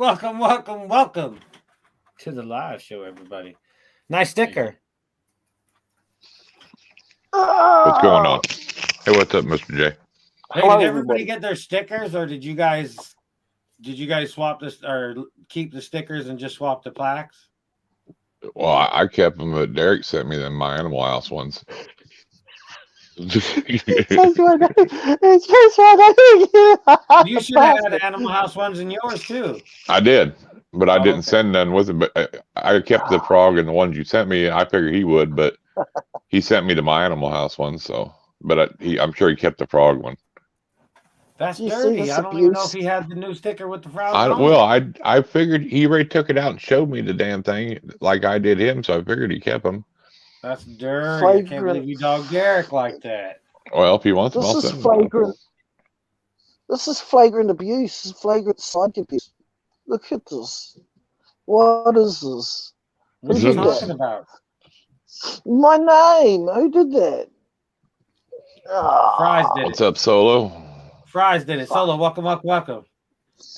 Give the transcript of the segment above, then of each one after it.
Welcome to the live show, everybody. Nice sticker. What's going on? Hey, what's up, Mr. J? Hey, did everybody get their stickers, or did you guys swap this or keep the stickers and just swap the plaques? Well, I kept them, but Derek sent me them My Animal House ones. You should have had Animal House ones in yours too. I did, but I didn't send none with it. But I kept the frog and the ones you sent me. I figured he would, but he sent me the My Animal House one. So, but I'm sure he kept the frog one. That's dirty. I don't even know if he had the new sticker with the frog. I figured he already took it out and showed me the damn thing like I did him. So I figured he kept them. That's dirty. I can't believe you dog Derek like that. Well, if he wants them, this is flagrant. This is flagrant abuse. This is flagrant psych abuse. Look at this. What is this? What are you talking about? My name. Who did that? Fries did it. What's up, Solo? Fries did it. Solo, welcome.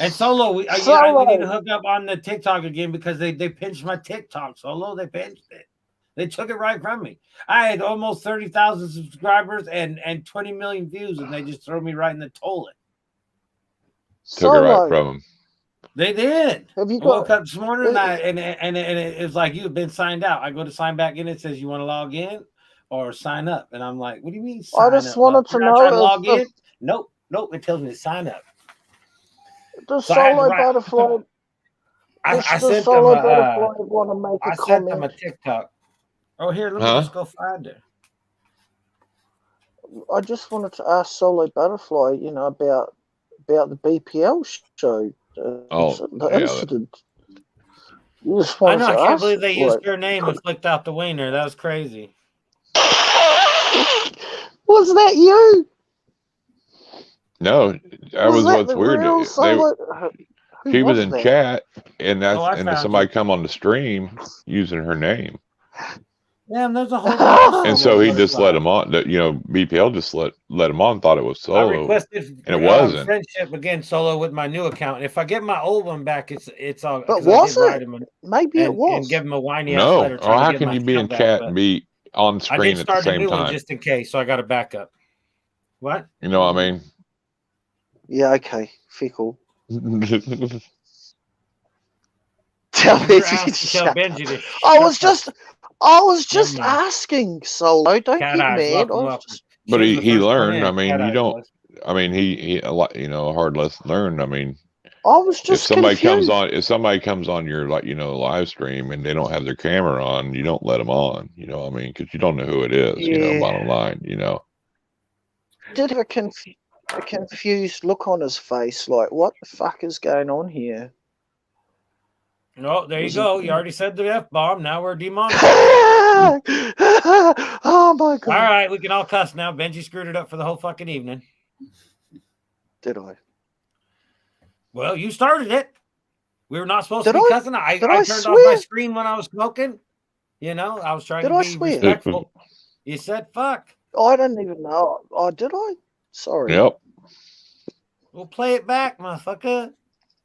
And Solo, we need to hook up on the TikTok again because they pinched my TikTok. Solo, they pinched it. They took it right from me. I had almost 30,000 subscribers and 20 million views, and they just threw me right in the toilet. Took it right from them. They did. Have you woke up this morning and it was like, you've been signed out. I go to sign back in. It says you want to log in or sign up, and I'm like, what do you mean? I just wanted to know. Try to log in. Nope. It tells me to sign up. The Solo Butterfly. I sent them want to make a comment. Sent them a TikTok. Oh, here, let me just go find her. I just wanted to ask Solo Butterfly, about the BPL show. The incident. I know. I can't believe they used your name and flicked out the wiener. That was crazy. Was that you? No, that was what's weird. She was in chat, and somebody come on the stream using her name. Damn, there's a whole. And so he just let him on. BPL just let him on. Thought it was Solo. I requested and it wasn't. Friendship again, Solo, with my new account. If I get my old one back, it's all. But was it? Maybe it was. And give him a whiny ass letter. No, how can you be in chat and be on screen at the same time? I did start a new one just in case, so I got a backup. What? You know what I mean? Yeah. Okay. Fickle. Tell Benji to I was just asking, Solo. Don't get mad. But he learned. I mean, you don't. I mean, he a lot. A hard lesson learned. I mean, I was just confused. If somebody comes on your live stream and they don't have their camera on, you don't let them on. You know what I mean? Because you don't know who it is. Yeah. Bottom line. Did have a confused look on his face, like, what the fuck is going on here? No, there you go. You already said the F-bomb. Now we're demonetized. Oh, my God. All right, we can all cuss now. Benji screwed it up for the whole fucking evening. Did I? Well, you started it. We were not supposed to be cussing. I turned off my screen when I was smoking. I was trying to be respectful. You said fuck. I don't even know. Oh, did I? Sorry. Yep. We'll play it back, motherfucker.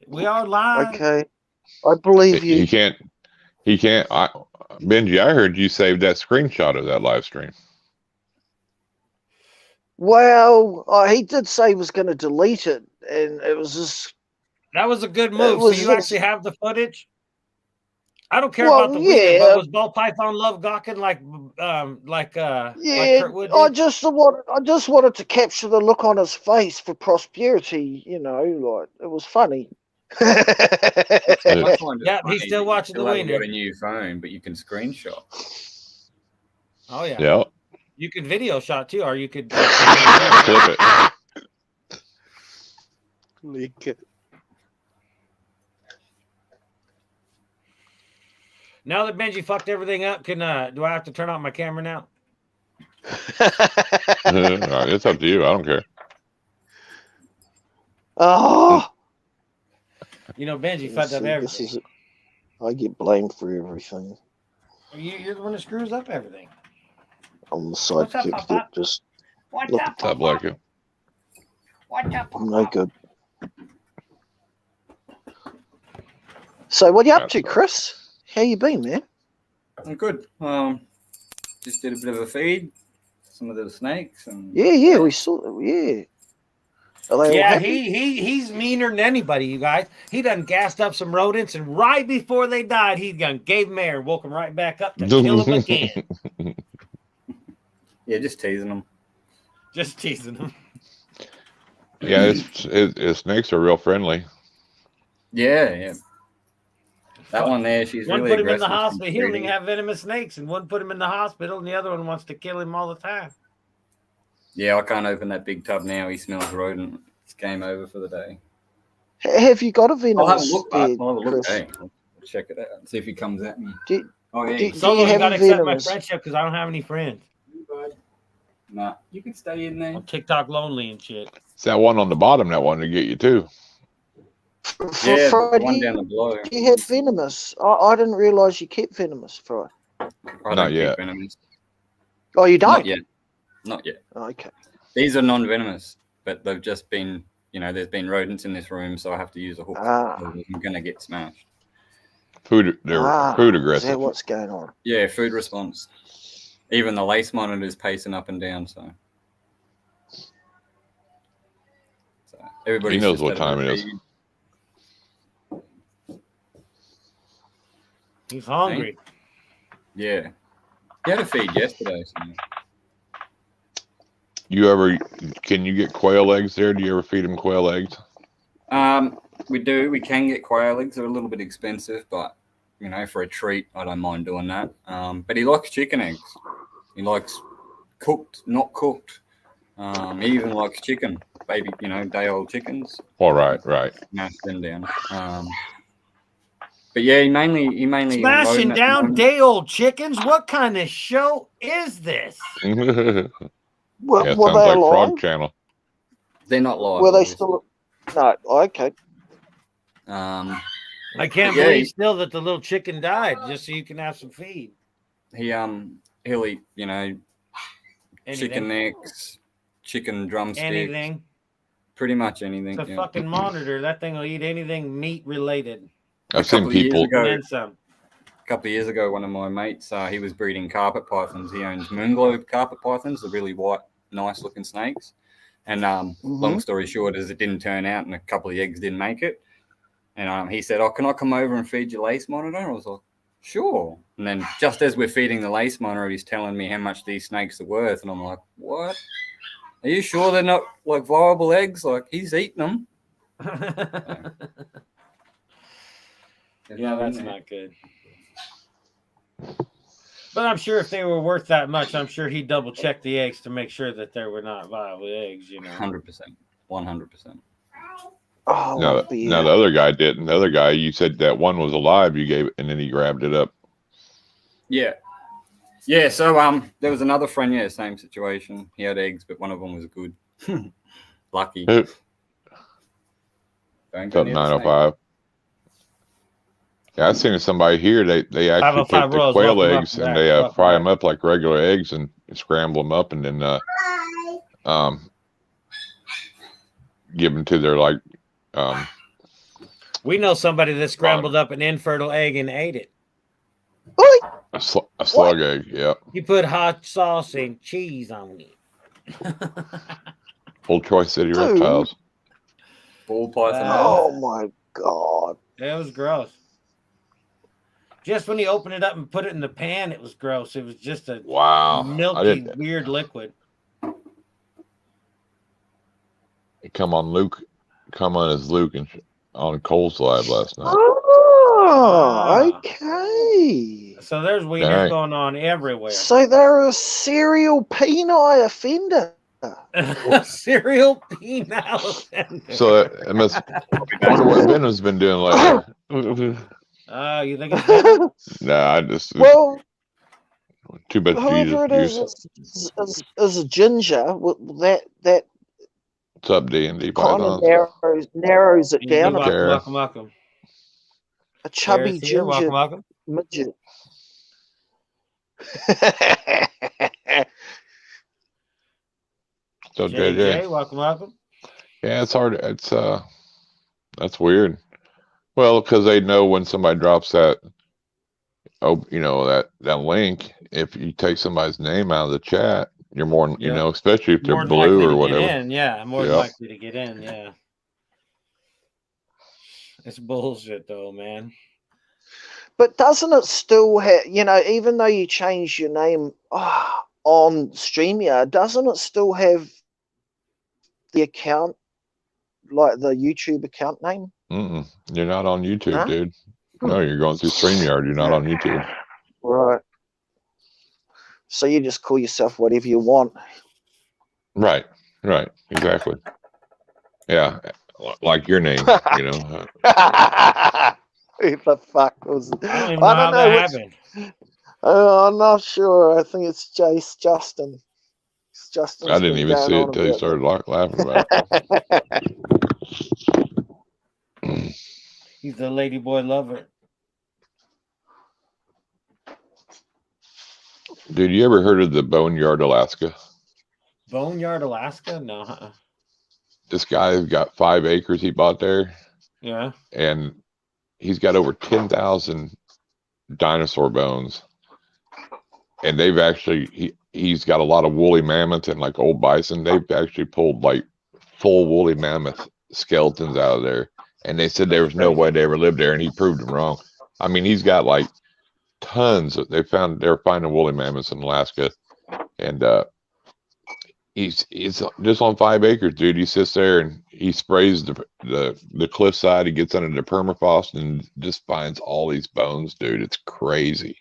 We are live. Okay. I believe you. He can't. Benji, I heard you saved that screenshot of that live stream. Well, he did say he was going to delete it, and it was just. That was a good move. So you actually have the footage? I don't care about the wiener, but was Ball Python love gawking like Kurt Wood did? I just wanted to capture the look on his face for prosperity. Like it was funny. Yeah, he's still watching the wiener. You got a new phone, but you can screenshot. Oh yeah. Yeah. You could video shot too, or you could flip it. Link it. Now that Benji fucked everything up, do I have to turn on my camera now? It's up to you. I don't care. Oh. Benji fucked up everything. I get blamed for everything. You're the one that screws up everything. I'm the sidekick that just. What's up, Blacko? What's up, I'm no good. So what are you up to, Chris? How you been, man? I'm good. Just did a bit of a feed, some of the snakes, and Yeah, we saw. Yeah. Are they all Yeah, happy? he's meaner than anybody, you guys. He done gassed up some rodents, and right before they died, he done gave them air and woke them right back up to kill them again. yeah, just teasing them. Just teasing them. Yeah, his snakes are real friendly. Yeah. That one there, she's one really put him in the aggressive. hospital. He don't even have venomous snakes, and one put him in the hospital, and the other one wants to kill him all the time. Yeah, I can't open that big tub now. He smells rodent. It's game over for the day. Have you got a venomous? I'll have a look, there, I'll have a look. Chris? Hey, I'll check it out and see if he comes at me. Do you Solo, you have gotta a accept my venomous? friendship because I don't have any friends. Nah, you can stay in there. I'm TikTok lonely and shit. It's that one on the bottom that wanted to get you too. Yeah, Fry, the one down the below. do you have venomous? I didn't realise you kept venomous, Fry. I Not don't keep yet. venomous. Oh, you don't? Not yet. Okay. These are non-venomous, but they've just been, there's been rodents in this room, so I have to use a hook. I'm going to get smashed. They're food Is aggressive. that what's going on? Yeah, food response. Even the lace monitor's pacing up and down, so everybody He knows what time it is. He's hungry. Yeah. He had a feed yesterday. So. Can you get quail eggs there? Do you ever feed him quail eggs? We do. We can get quail eggs. They're a little bit expensive, but for a treat, I don't mind doing that. But he likes chicken eggs. He likes cooked, not cooked. He even likes chicken, baby, day-old chickens. All right. Smash them down. But yeah, he mainly Smashing down day-old chickens. What kind of show is this? Were Yeah, it they sounds like alive? Frog Channel. They're not live. Were they obviously. still? No. Okay. I can't believe still that the little chicken died just so you can have some feed. He'll eat, Anything. chicken necks, chicken drumsticks, Anything. pretty much anything. It's a fucking monitor. That thing will eat anything meat related. I've seen people. And then some. A couple of years ago, one of my mates, he was breeding carpet pythons. He owns moonglobe carpet pythons, the really white, nice-looking snakes. And long story short is it didn't turn out, and a couple of eggs didn't make it. And he said, "Oh, can I come over and feed your lace monitor?" I was like, "Sure." And then just as we're feeding the lace monitor, he's telling me how much these snakes are worth, and I'm like, "What? Are you sure they're not like viable eggs? Like he's eating them." Yeah, that's not good. But I'm sure if they were worth that much, I'm sure he'd double check the eggs to make sure that they were not viable eggs, 100%. 100%. Oh, No, the other guy didn't. The other guy, you said that one was alive. You gave it, and then he grabbed it up. Yeah. So there was another friend. Yeah, same situation. He had eggs, but one of them was good. Lucky. It's Don't up 905. Yeah, I seen somebody here. They actually take the quail eggs and they fry them up like regular eggs and scramble them up and then give them to their we know somebody that scrambled up an infertile egg and ate it. a slug egg. Yeah. You put hot sauce and cheese on it. Old Troy City Reptiles. Ball python. Oh my god. It was gross. Just when you open it up and put it in the pan, it was gross. It was just a milky, weird liquid. Come on as Luke and on Cole's live last night. Oh, okay. So there's wieners going on everywhere. So they're a serial penile offender. Serial penile offender. So it must. I wonder what Venom's been doing lately. You think it's Venom? Nah, I just too much whoever Jesus it is a ginger. That What's up, D&D kind of Pythons? narrows it down. Welcome. A chubby ginger welcome. midget. So JJ, welcome. Yeah, it's hard. It's that's weird. Well, because they know when somebody drops that, that link. If you take somebody's name out of the chat, you're more, especially if they're more than blue likely or to whatever. get in. Yeah, more than Yeah. likely to get in. Yeah, it's bullshit though, man. But doesn't it still have, even though you change your name on StreamYard, doesn't it still have the account, like the YouTube account name? You're not on YouTube, Huh? dude. No, you're going through StreamYard. You're not on YouTube. Right. So you just call yourself whatever you want. Right. Exactly. Yeah. Like your name, Who the fuck was it? I don't even know how that happened. I'm not sure. I think it's Justin. Justin's I didn't even see it until you about started laughing about it. He's the ladyboy lover. Dude, you ever heard of the Boneyard, Alaska? Boneyard, Alaska? No. This guy's got 5 acres he bought there. Yeah. And he's got over 10,000 dinosaur bones. And they've actually, he's got a lot of woolly mammoth and like old bison. They've actually pulled like full woolly mammoth skeletons out of there. And they said there was no way they ever lived there. And he proved them wrong. I mean, he's got like tons. They're finding woolly mammoths in Alaska. And he's just on 5 acres, dude. He sits there and he sprays the cliffside. He gets under the permafrost and just finds all these bones, dude. It's crazy.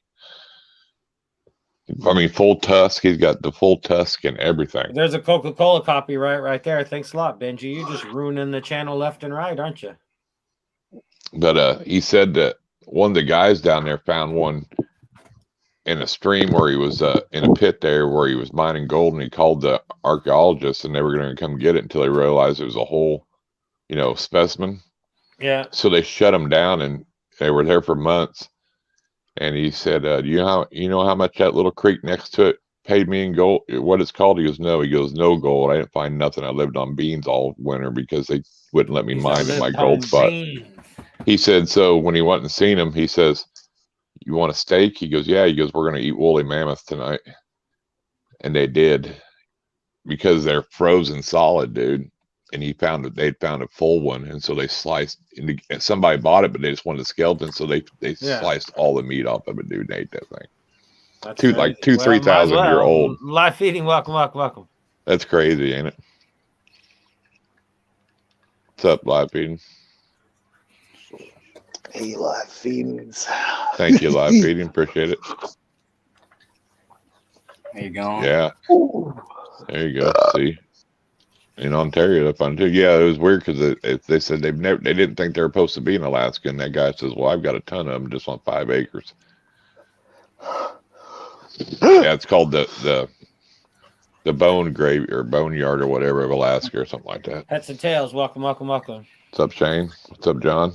I mean, full tusk. He's got the full tusk and everything. There's a Coca-Cola copyright right there. Thanks a lot, Benji. You're just ruining the channel left and right, aren't you? But he said that one of the guys down there found one in a stream where he was in a pit there where he was mining gold, and he called the archaeologists and they were going to come get it until they realized it was a whole, specimen. Yeah. So they shut him down and they were there for months. And he said, do you know how much that little creek next to it paid me in gold? What it's called? He goes, no. He goes, no gold. I didn't find nothing. I lived on beans all winter because they wouldn't let me mine in my gold spot. He said, so when he went and seen him, he says, you want a steak? He goes, yeah. He goes, we're going to eat woolly mammoth tonight. And they did, because they're frozen solid, dude. And they'd found a full one. And so they sliced, and somebody bought it, but they just wanted the skeleton. So they sliced all the meat off of it, dude, and ate that thing. That's 3,000 year old. Live feeding. Welcome. That's crazy, ain't it? What's up, live feeding? Hey, live feedings. Thank you, live feeding. Appreciate it. There you go. Yeah. There you go. See, in Ontario, they found it too. Yeah, it was weird because they said they didn't think they were supposed to be in Alaska, and that guy says, "Well, I've got a ton of them just on 5 acres." Yeah, it's called the bone grave or boneyard or whatever of Alaska or something like that. Heads and tails. Welcome. What's up, Shane? What's up, John?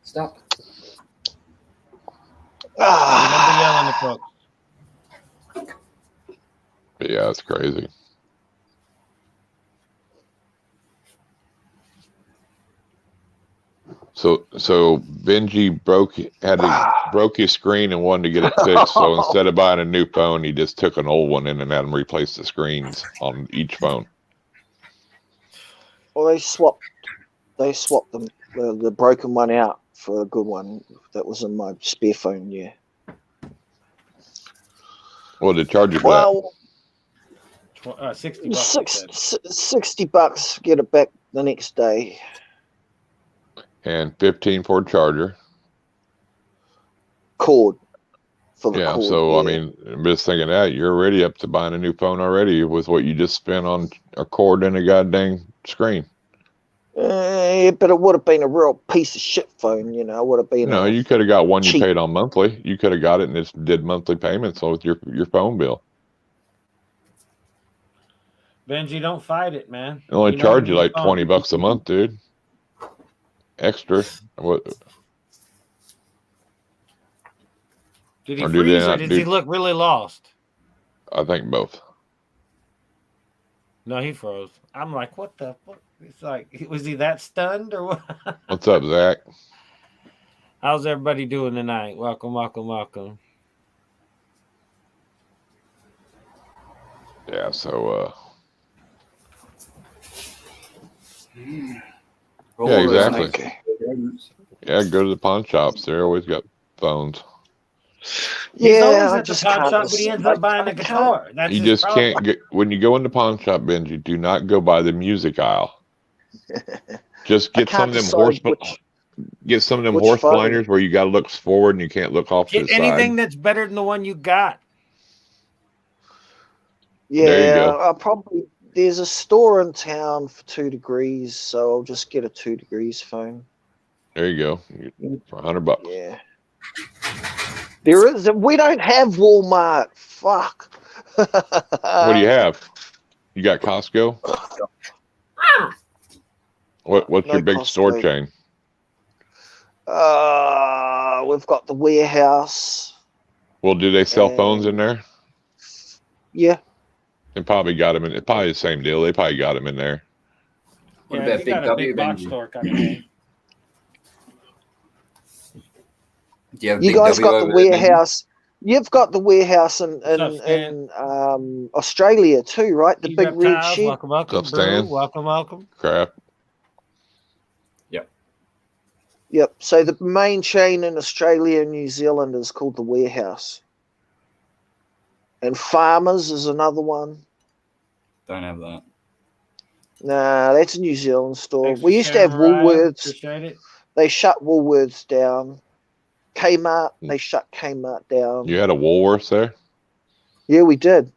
Stop. Remember yelling at folks. Yeah, it's crazy. So Benji broke his screen and wanted to get it fixed. So instead of buying a new phone, he just took an old one in and had him replace the screens on each phone. Well, they swapped them, the broken one out for a good one that was in my spare phone. Yeah. Well, they charge you for that? $60. $60. Get it back the next day. And 15 for a charger. Cord. For the cord, so I mean, I'm just thinking that you're already up to buying a new phone already with what you just spent on a cord and a goddamn screen. But it would have been a real piece of shit phone, It would have been. No, you could have got one cheap. You paid on monthly. You could have got it and just did monthly payments with your phone bill. Benji, don't fight it, man. It only charge you like $20 a month, dude. Extra. What? Did he freeze or did he look really lost? I think both. No, he froze. I'm like, what the fuck? It's like, was he that stunned or what? What's up, Zach? How's everybody doing tonight? Welcome. Yeah, so yeah, exactly. Okay. Yeah, go to the pawn shops. They're always got phones. He's always Yeah, I at the just pawn can't. shop, but he ends up buying a guitar. That's You his just problem. can't get when you go in the pawn shop, Benji. Do not go by the music aisle. Just get some of them get some of them which horse phone. blinders where you got to look forward and you can't look off to Get the anything side. that's better than the one you got. Yeah, There you go. I probably there's a store in town for 2 degrees, so I'll just get a 2 degrees phone. There you go. For $100. Yeah. There is. We don't have Walmart. Fuck. What do you have? You got Costco? What's No your big Costco. store chain? We've got the warehouse. Well, do they sell phones in there? Yeah. They probably got them in. It's probably the same deal. They probably got them in there. What Yeah, about you Big got a W, big box Benji? store kind of thing. Do you have You Big guys W got the over there, Benji? warehouse. You've got the warehouse in Australia too, right? The You big red Reptiles, shed. welcome. What's up, Brew, Stan? welcome. Crap. Yep. So the main chain in Australia and New Zealand is called the warehouse. And Farmers is another one. Don't have that. Nah, that's a New Zealand store. Thanks We for used to have sharing, Mariah. Woolworths. Appreciate it. They shut Woolworths down. Kmart, they shut Kmart down. You had a Woolworths there? Yeah, we did.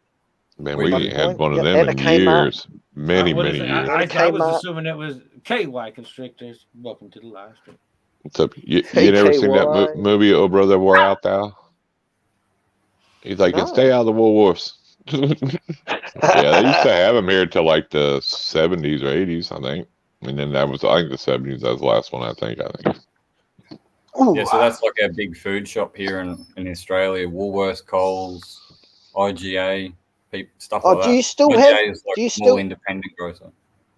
Man, Wait, we Bloody ain't had point. one of Yep, them and a in Kmart. years. Many What is it? years. I was Kmart. assuming it was KY Constrictors. Welcome to the live stream. What's up? You never seen that AKY. movie, Oh Brother, Where Art Thou? He's like, No. stay out of the Woolworths. Yeah, they used to have them here till like the 70s or 80s, I think. And then I think the 70s, that was the last one, I think. Ooh. Yeah, so that's like our big food shop here in Australia. Woolworths, Coles, IGA, stuff like that. Do you still IGA have? is like Do you a still? small independent grocer.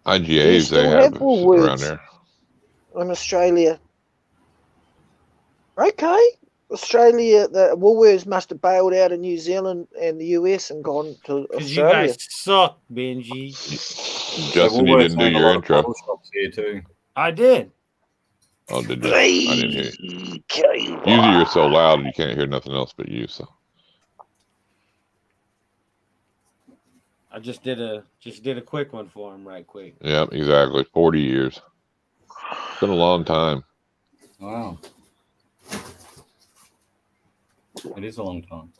IGAs, still they have have Woolworths? around there. In Australia. Okay. Australia, the Woolworths must have bailed out of New Zealand and the US and gone to Because you Australia. guys suck, Benji. Justin, you didn't do your intro. Shops here too. I did. Oh, did you? I didn't hear you. Usually you're so loud you can't hear nothing else but you. So I just did a quick one for him, right quick. yeah, exactly. 40 years. It's been a long time. Wow. It is a long time.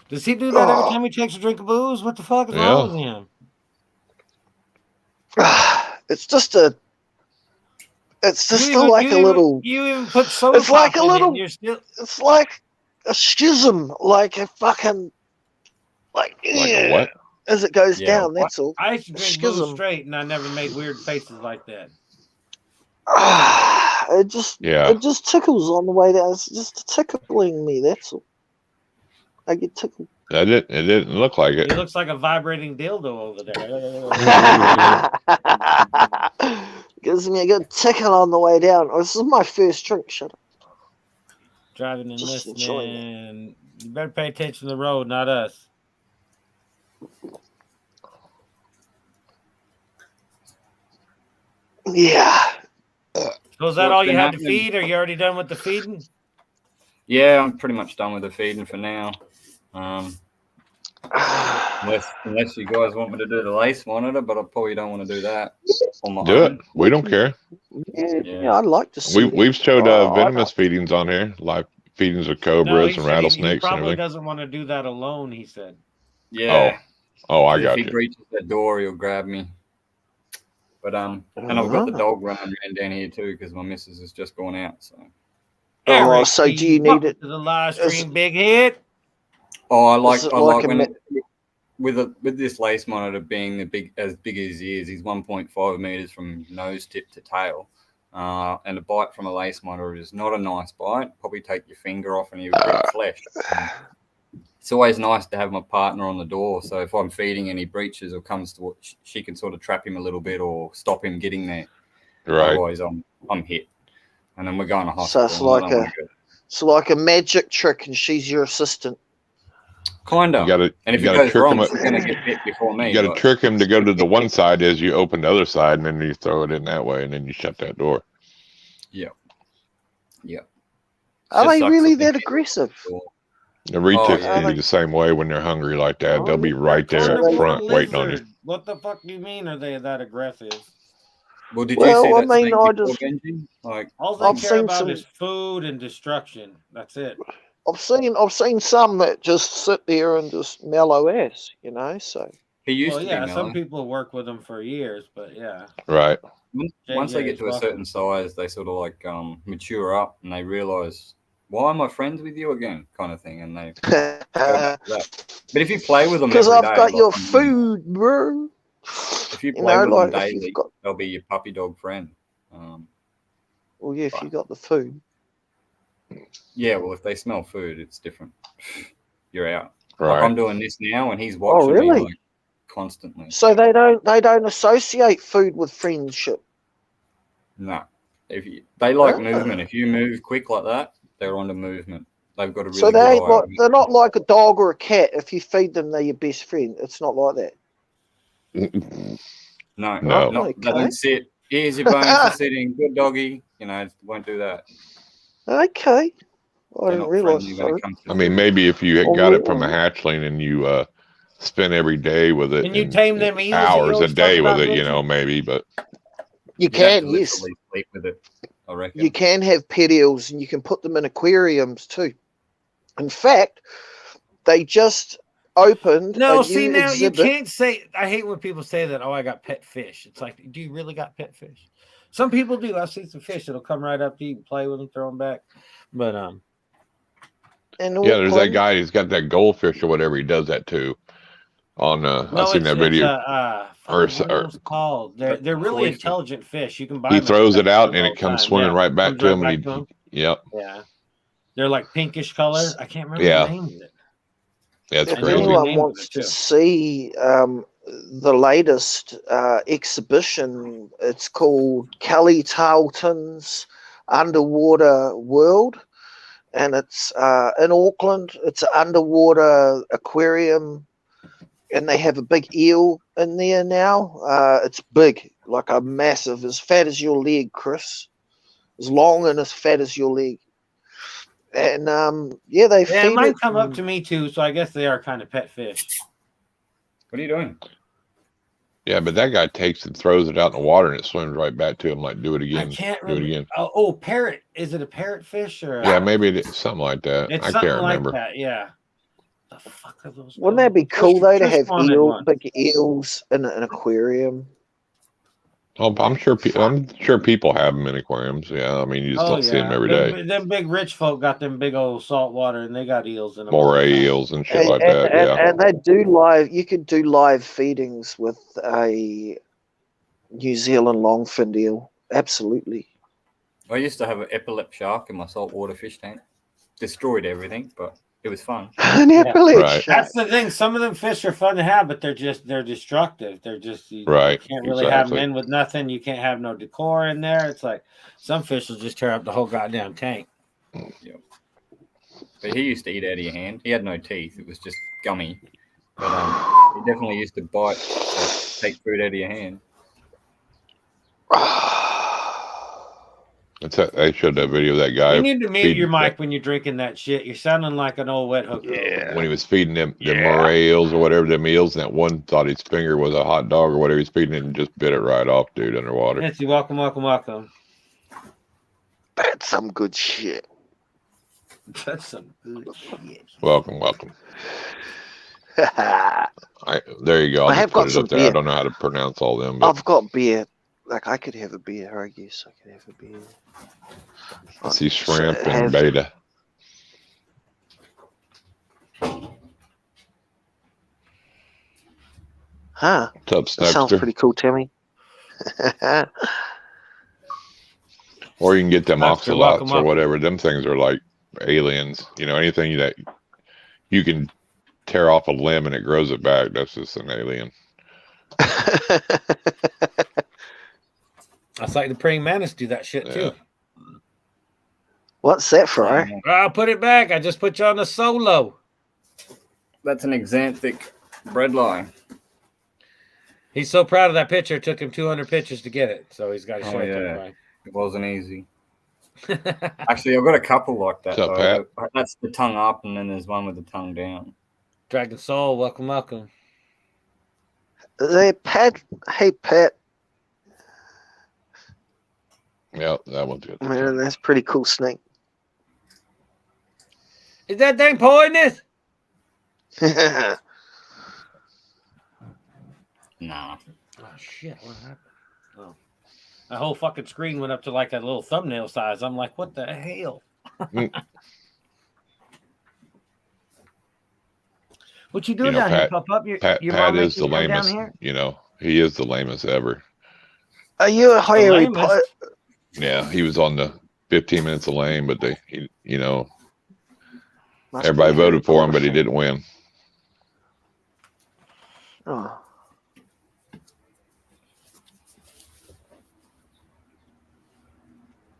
Does he do that every time he takes a drink of booze? What the fuck is wrong with him? It's just a. It's just a little. You even put soda It's like a pop in it little. and you're still. It's like a schism, like a fucking. Like a what? As it goes Yeah, down, that's all. I used to drink booze Schism. straight, and I never made weird faces like that. It just tickles on the way down. It's just tickling me. That's all. I get tickled. It didn't look like it. He looks like a vibrating dildo over there. Gives me a good tickle on the way down. Oh, this is my first drink. Shut up. Driving and Just enjoying listening. You better pay attention to the road, not us. Yeah. So is that What's all you been had to happening? feed? Are you already done with the feeding? Yeah, I'm pretty much done with the feeding for now. Unless you guys want me to do the lace monitor, but I probably don't want to do that on my Do own. it. We don't care. Yeah, I'd like to see. We've showed venomous feedings on here, live feedings of cobras and rattlesnakes He and probably everything. doesn't want to do that alone, he said. Yeah. Oh, I If got he you. breaches that door, he'll grab me. But and I've got the dog running around down here too because my missus has just gone out. So Eric, so do you need welcome it? to the live stream, big hit? I like Is it like when a it, with this lace monitor being as big as he is. He's 1.5 meters from nose tip to tail. And a bite from a lace monitor is not a nice bite. Probably take your finger off and you rip flesh. it's always nice to have my partner on the door. So if I'm feeding and he breaches or comes to, she can sort of trap him a little bit or stop him getting there. Right. Otherwise, I'm hit, and then we're going to hospital. So it's like a magic trick, and she's your assistant. Kind of. And if it goes wrong, she's going to get bit before me. You got to trick him to go to the one side as you open the other side, and then you throw it in that way, and then you shut that door. Yeah. Yeah. Are they really that aggressive? The retics can be the same way when they're hungry like that. They'll be right there up front waiting on you. What the fuck do you mean? Are they that aggressive? Well, did you see that? I mean, I just like all they care about is food and destruction. That's it. I've seen some that just sit there and just mellow ass, you know. So he used to be mellow. Some people work with them for years, but yeah. Right. Once they get to a certain size, they sort of like mature up and they realize, why am I friends with you again, kind of thing, and they. But if you play with them, because I've got your food, bro. If you play with them daily, they'll be your puppy dog friend. Well, yeah, if you got the food. Yeah, well, if they smell food, it's different. You're out. Right. Like I'm doing this now, and he's watching me like, constantly. So they don't associate food with friendship. No, they like movement. If you move quick like that, they're on the movement. They've got a really. So they're not like a dog or a cat. If you feed them, they're your best friend. It's not like that. No. They don't sit. Here's your bones for sitting. Good doggy. You know, won't do that. Okay. I didn't realize. I mean, maybe if you got it from a hatchling and you spend every day with it, and you tame them hours a day with it, you know, maybe, but you can, yes. Sleep with it, I reckon. You can have pet eels, and you can put them in aquariums too. In fact, they just opened. No, see now exhibit. You can't say. I hate when people say that. Oh, I got pet fish. It's like, do you really got pet fish? Some people do. I've seen some fish that'll come right up to you, play with them, throw them back. But there's that guy. He's got that goldfish or whatever. He does that too. On I've seen that video. What's it called? They're really intelligent fish. You can buy. He throws it out and it comes swimming right back to him. Yeah. They're like pinkish color. I can't remember the name of it. That's if crazy. anyone wants to see the latest exhibition, it's called Kelly Tarleton's Underwater World, and it's in Auckland. It's an underwater aquarium, and they have a big eel in there now. It's big, like a massive, as fat as your leg, Chris. As long and as fat as your leg. And they feed it might come up to me too, so I guess they are kind of pet fish. What are you doing? Yeah, but that guy takes and throws it out in the water and it swims right back to him. Like, do it again. I can't do it again. Oh, parrot. Is it a parrot fish or? Yeah, maybe it's something like that. It's I can't remember. Like that, yeah. The fuck are those? Wouldn't that be cool though to have big eels in an aquarium? Oh, I'm sure people have them in aquariums. Yeah, I mean, you just don't see them every day. Them big rich folk got them big old salt water, and they got eels in them. Moray eels and shit like that. And they do live. You could do live feedings with a New Zealand longfin eel. Absolutely. I used to have an epaulet shark in my saltwater fish tank. Destroyed everything, but it was fun. An epaulet shark. That's the thing. Some of them fish are fun to have, but they're destructive. They're just you can't really have them in with nothing. You can't have no decor in there. It's like some fish will just tear up the whole goddamn tank. Yeah. But he used to eat out of your hand. He had no teeth. It was just gummy. But he definitely used to bite, take food out of your hand. I showed that video of that guy. You need to mute your mic when you're drinking that shit. You're sounding like an old wet hooker. Yeah. When he was feeding them moray eels or whatever, them eels, and that one thought his finger was a hot dog or whatever he's feeding it and just bit it right off, dude, underwater. Nancy, welcome. That's some good shit. That's some good shit. Welcome. There you go. I have got some beer. I don't know how to pronounce all them. But... I've got beer. Like, I could have a beer, I guess. I could have a beer. I see shrimp and beta. Huh. What's up, Snapster? Sounds pretty cool, Timmy. Or you can get them oxalots or whatever. Them things are like aliens. You know, anything that you can tear off a limb and it grows it back. That's just an alien. That's like the praying mantis do that shit too. What's that for? I'll put it back. I just put you on the solo. That's an xanthic breadline. He's so proud of that picture. It took him 200 pictures to get it, so he's got to show it to everybody. It wasn't easy. Actually, I've got a couple like that. What's up, Pat? That's the tongue up, and then there's one with the tongue down. Dragon Soul, welcome, welcome. Hey, Pat. Yeah, that one's good. Man, that's a pretty cool snake. Is that thing poisonous? Nah. Oh shit! What happened? Oh, my whole fucking screen went up to like a little thumbnail size. I'm like, what the hell? What you doing down here, Pop Up? Your Pat mom is the making you come down lamest. here? You know, he is the lamest ever. Are you a Harry lamest? Potter? Yeah, he was on the 15 minutes of lame, but Must everybody be voted for him, but Harry he didn't win. Oh.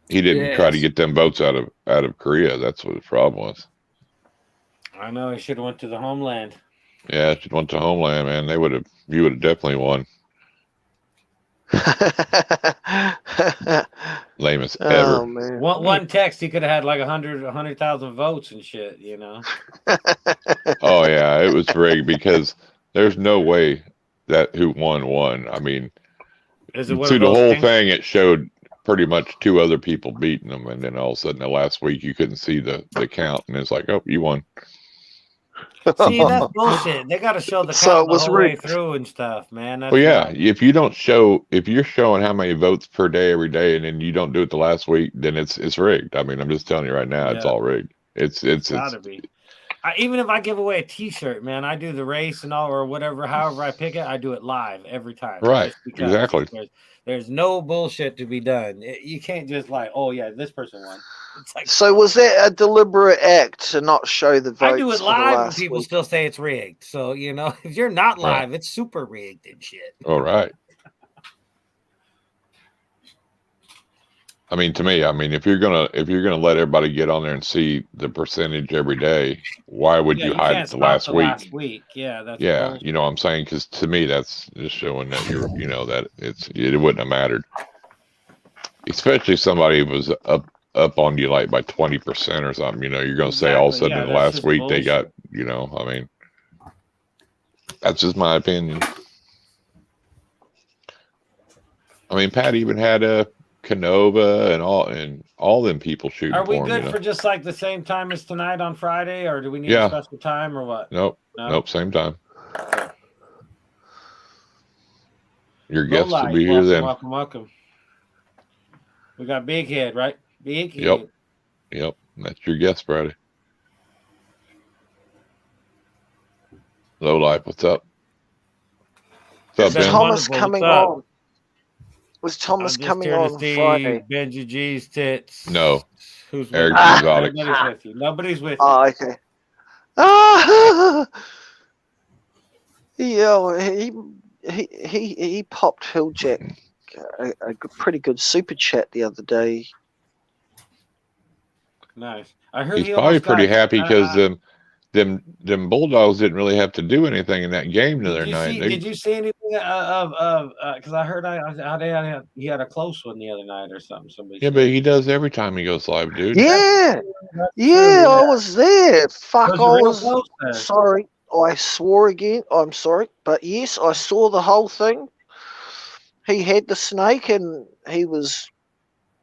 He didn't try to Yes. get them votes out of Korea. That's what his problem was. I know he should have went to the homeland. Yeah, if you went to Homeland, man, you would have definitely won. Lamest Oh ever. man. One text, he could have had like 100,000 votes and shit. You know. Oh yeah, it was rigged because there's no way that who won. I mean, Is it one through of the those whole things? thing, it showed pretty much two other people beating them, and then all of a sudden, the last week, you couldn't see the count, and it's like, oh, you won. See, that's bullshit. They got to show the So count it the was whole way rigged. through and stuff, man. That's Well, yeah, nuts. if you're showing how many votes per day every day, and then you don't do it the last week, then it's rigged. I mean, I'm just telling you right now, it's Yeah. all rigged. It's Gotta be. Even if I give away a T-shirt, man, I do the race and all or whatever. However I pick it, I do it live every time. Right, just because exactly. There's no bullshit to be done. You can't just like, oh yeah, this person won. It's like, So was that a deliberate act to not show the votes? I do it for the live and last people week? still say it's rigged. So you know, if you're not Right. live, it's super rigged and shit. all right. I mean, to me, if you're gonna let everybody get on there and see the percentage every day, why would Yeah, you hide can't it the stop last week? Last week, yeah, that's Yeah, bullshit. you know what I'm saying? Because to me, that's just showing that that it wouldn't have mattered. Especially if somebody was up on you like by 20% or something. You're going to say all of a Exactly, sudden yeah, in the that's last just week they got. bullshit. That's just my opinion. Pat even had a Canova and all them people shooting Are we for him. good for just like the same time as tonight on Friday, or do we need Yeah. a special time or what? Nope, No? nope, same time. Okay. Your Low guests will light, be here then. welcome. We got Big Head, right? Big Head. Yep. Yep, that's your guest, Friday. Low life, what's up? What's Is up, Ben? Thomas Wonderful, coming what's up? on? Was Thomas I'm just coming here on to see Friday? Benji G's tits. No. Who's with Eric you? Exotic. Nobody's with you. Nobody's with you. Oh, okay. Ah! Yeah, he popped HillJack a pretty good super chat the other day. Nice. I heard He's he probably almost pretty got, happy because them Bulldogs didn't really have to do anything in that game the other night. Did you see anything of because I heard he had a close one the other night or something. Somebody Yeah, said. but he does every time he goes live, dude. Yeah, That's yeah, true, I was there. Fuck, Was I it real was close then? sorry. I swore again. I'm sorry, but yes, I saw the whole thing. He had the snake and he was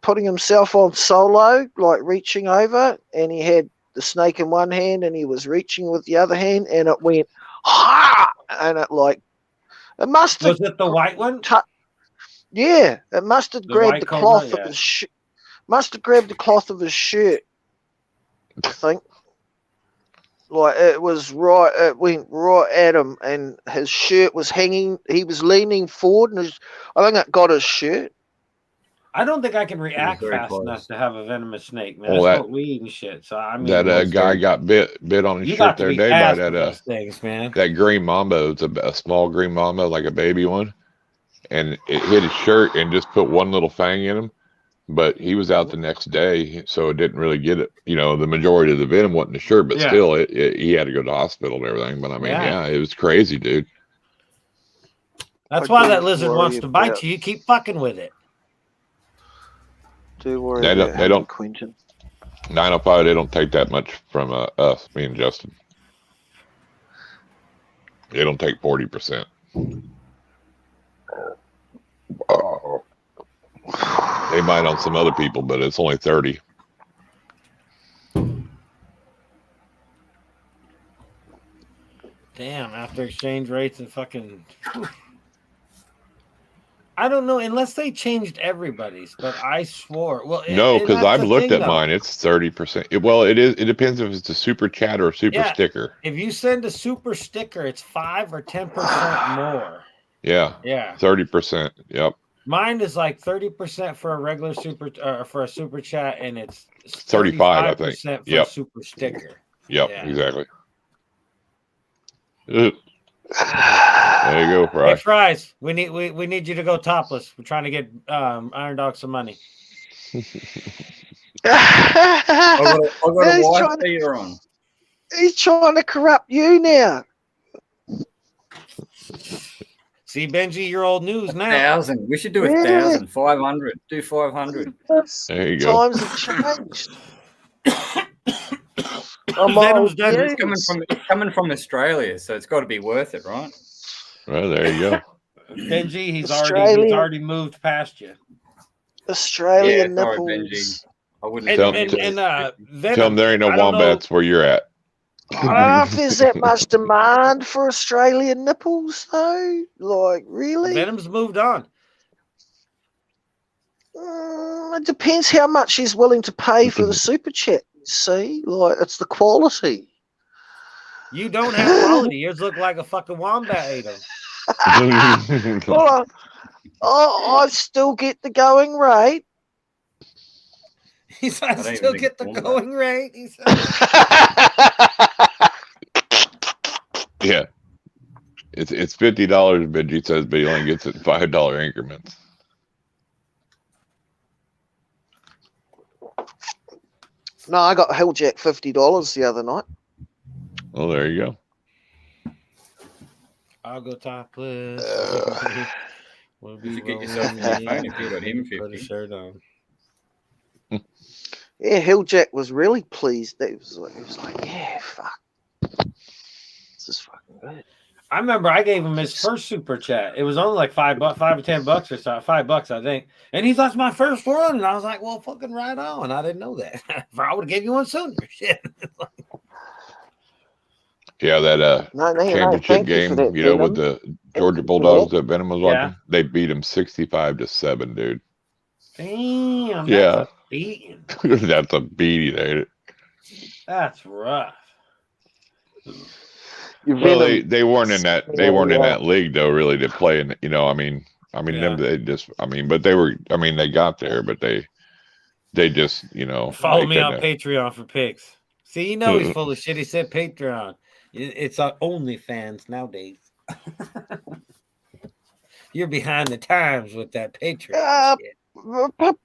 putting himself on solo, like reaching over, and he had the snake in one hand and he was reaching with the other hand, and it went ha, and it must have Was it the white one? yeah, it must have The grabbed white the cobra, cloth yeah. of his must have grabbed the cloth of his shirt, I think. Like it went right at him, and his shirt was hanging. He was leaning forward, and I think it got his shirt. I don't think I can react very fast close. enough to have a venomous snake, man. Well, I that- smoke weed and shit. So I mean, That guy got bit on his you shirt got the to other be day by fast with that those things, man. that green mamba. It's a small green mamba, like a baby one, and it hit his shirt and just put one little fang in him. But he was out the next day, so it didn't really get it. You know, the majority of the venom wasn't in the shirt, but Yeah. still, he had to go to the hospital and everything. But I mean, yeah, it was crazy, dude. That's I why do that lizard worry wants to bite about- you. You keep fucking with it. Do worry They about don't- Quentin. 905, they don't take that much from us, me and Justin. They don't take 40%. Oh. They might on some other people, but it's only 30. Damn, after exchange rates and fucking. I don't know, unless they changed everybody's, but I swore. Well, No, because that's I've the looked thing, at though. mine. It's 30%. Well, it is. It depends if it's a super chat or a super Yeah. sticker. If you send a super sticker, it's 5 or 10% more. Yeah, Yeah. 30%. Yep. Mine is like 30% for a regular for a super chat, and it's 35, I think. 35% for Yep. a super sticker. Yep, Yeah. exactly. There you go, Hey, Fry. Fries, we need you to go topless. We're trying to get Irondogg some money. I got a He's wife trying to- beater on. He's trying to corrupt you now. See, Benji, you're old news now. 1,000. We should do Really? 1,000. 500. Do 500. There you go. Times have changed. I'm Venom's old done. news. It's coming from Australia, so it's got to be worth it, right? Well, there you go. Benji, he's Australian- already moved past you. Australian Yeah, sorry, nipples. I wouldn't And, Tell- Venom, Tell them there ain't no I don't know- wombats where you're at. I don't know if there's that much demand for Australian nipples, though. Like, really? Venom's moved on. It depends how much he's willing to pay for the super chat. You see, like, it's the quality. You don't have quality. Yours look like a fucking wombat ate them. Well, I still get the going rate. He said, don't I even still think get it's the wombat. going rate. He said, Yeah. It's $50, Benji says, but he only gets it in $5 increments. No, I got HillJack $50 the other night. Well, there you go. I'll go topless. We'll You be should get yourself an rolling iPhone if you got him Put a 50. shirt on. Yeah, HillJack was really pleased. He was like, yeah, fuck. This is fucking good. I remember I gave him his first super chat. It was only like $5 or $10 or so, $5, I think. And he thought it's my first one. And I was like, well, fucking right on. I didn't know that. I would have gave you one sooner. Shit. Yeah, that No, championship thank you game, for that, you know, with Venom. the Georgia Bulldogs that Venom was watching, they beat them 65-7, dude. Damn. Yeah. That's a beating. That's a beating, ain't it? That's rough. Well, they weren't in that league though, really, to play in. You know, I mean, Yeah. but they were. I mean, they got there, but they just, you know, Follow they me on couldn't- Patreon for pics. See, you know he's full of shit. He said Patreon. It's on OnlyFans nowadays. You're behind the times with that Patreon shit.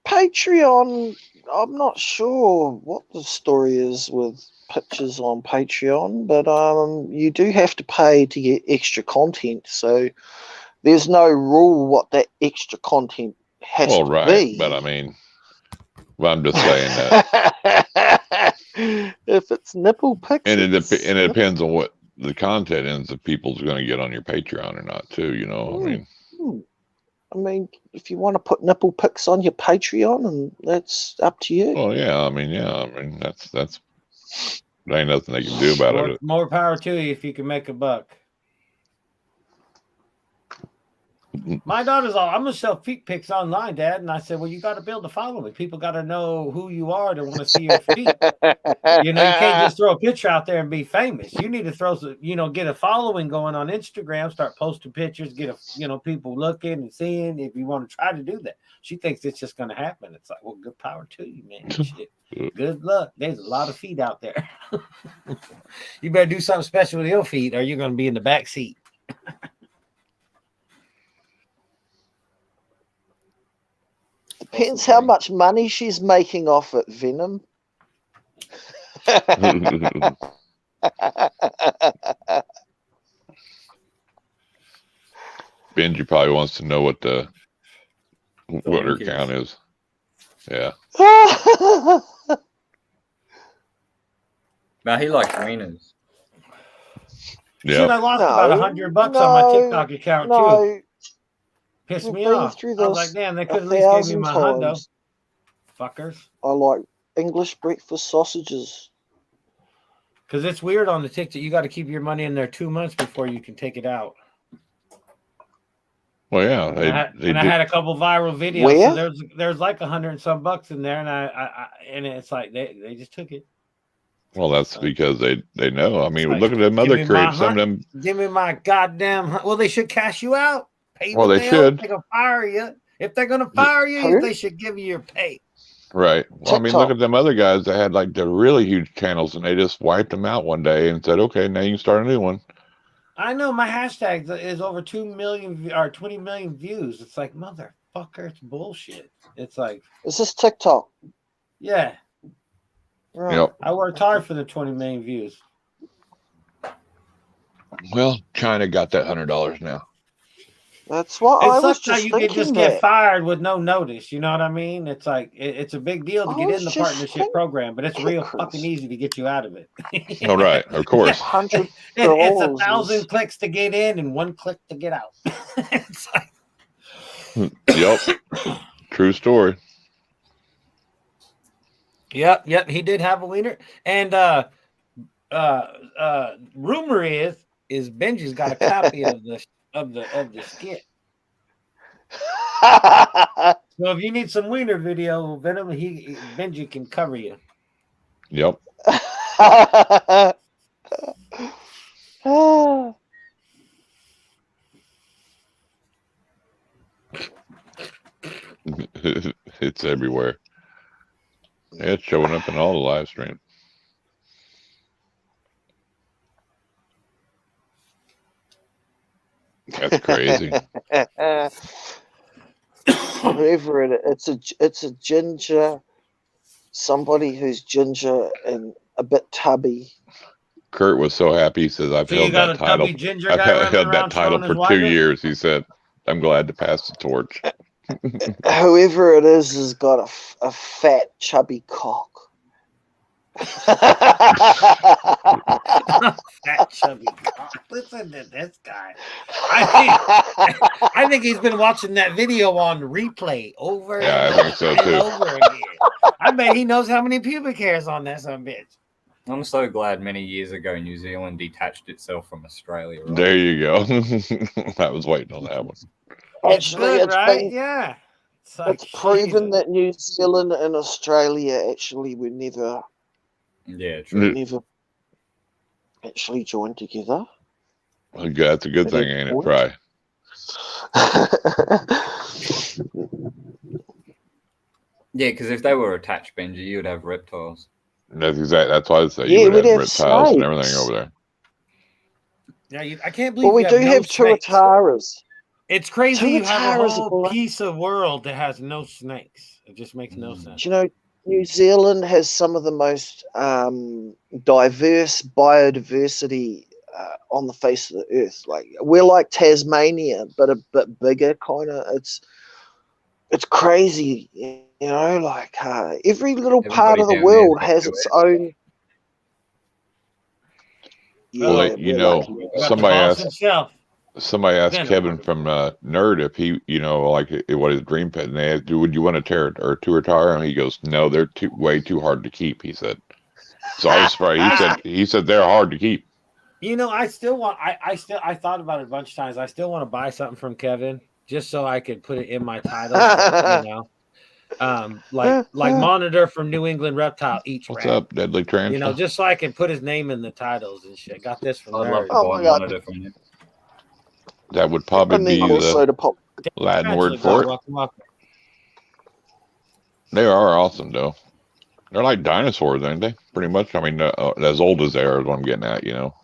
Patreon, I'm not sure what the story is with pictures on Patreon, but you do have to pay to get extra content. So there's no rule what that extra content has Well, to right, be. but I mean, well, I'm just saying that, if it's nipple pics, and it it's depends on what the content is if people's going to get on your Patreon or not, too. You know, I mean, if you want to put nipple pics on your Patreon, and that's up to you. Well, I mean, that's there ain't nothing they can do about it. More power to you if you can make a buck. My daughter's all, I'm gonna sell feet pics online, Dad. And I said, well, you got to build a following. People got to know who you are to want to see your feet. You know, you can't just throw a picture out there and be famous. You need to throw some, you know, get a following going on Instagram, start posting pictures, get a, you know, people looking and seeing if you want to try to do that. She thinks it's just going to happen. It's like, well, good power to you, man. Shit. Good luck. There's a lot of feet out there. You better do something special with your feet or you're going to be in the back seat. Depends how much money she's making off it, Venom. Benji probably wants to know what her count is. Yeah. Now he likes wieners. Yeah. Shit, I lost about $100 on my TikTok account too. Pissed me off. I was like, damn, they could at least give me my hundo. Fuckers. I like English breakfast sausages. Because it's weird on the TikTok. You got to keep your money in there 2 months before you can take it out. Well, yeah. I had a couple viral videos. Where? So there's like $100 and some bucks in there, and and it's like they just took it. Well, that's because they know. I mean, look at them other creeps. Some of them. Give me my goddamn. Well, they should cash you out. Well, they should. They're gonna fire you. If they're gonna fire you, they should give you your pay. Right. Well, I mean, look at them other guys that had like the really huge channels, and they just wiped them out one day and said, "Okay, now you can start a new one." I know my hashtag is over 2 million or 20 million views. It's like, motherfucker, it's bullshit. It's like, is this TikTok? Yeah. Right. Yep. I worked hard for the 20 million views. Well, China got that $100 now. That's what I was just thinking. You can just get fired with no notice. You know what I mean? It's like it's a big deal to get in the partnership program, but it's real fucking easy to get you out of it. All right, of course. $100. It's 1,000 clicks to get in and 1 click to get out. It's like... Yep. True story. Yep. He did have a wiener, and rumor is Benji's got a copy of the skit. So if you need some wiener video, Venom, Benji can cover you. Yep. It's everywhere. It's showing up in all the live streams. That's crazy. Whatever it's a ginger, somebody who's ginger and a bit tubby. Kurt was so happy. He says, "I've held that title. I've held that title for 2 years." He said, "I'm glad to pass the torch." Whoever it is has got a fat, chubby cock. Fat chubby cock. Listen to this guy. I think he's been watching that video on replay over I think so too. over again. I bet he knows how many pubic hairs on that son bitch. I'm so glad many years ago New Zealand detached itself from Australia. Right? There you go. I was waiting on that one. Actually, it's right? Yeah. It's proven that New Zealand and Australia actually were never. Yeah, true. Never actually joined together. Well, that's a good thing, ain't it, Fry? Yeah, because if they were attached, Benji, you would have reptiles. That's exactly. That's why I say Yeah, you would we'd have have reptiles and snakes. everything over there. Yeah, I can't believe. Well, we do no have snakes. tuataras. It's crazy you have a Tuataras whole are piece of world that has no snakes. It just makes no sense. Do you know, New Zealand has some of the most diverse biodiversity on the face of the earth. Like we're like Tasmania, but a bit bigger, kind of. It's crazy, you know. Like every little part of the world has its own. Well, you know, somebody asked Venom. Kevin from Nerd if he, you know, like what his dream pet, and they asked, would you want to retire? And he goes, no, they're way too hard to keep. He said. So I was surprised. He said they're hard to keep. You know, I still want. I thought about it a bunch of times. I still want to buy something from Kevin, just so I could put it in my title. But, you know, like Monitor from New England Reptile each What's rat. up, Deadly Transfer? You know, just so I can put his name in the titles and shit. Got this from I'd love to Nerd. Oh buy my a God. monitor from you. That would I probably need be also the to pop. Latin Actually, word for it. welcome. They are awesome, though. They're like dinosaurs, ain't they? Pretty much. I mean, as old as they are is what I'm getting at, you know.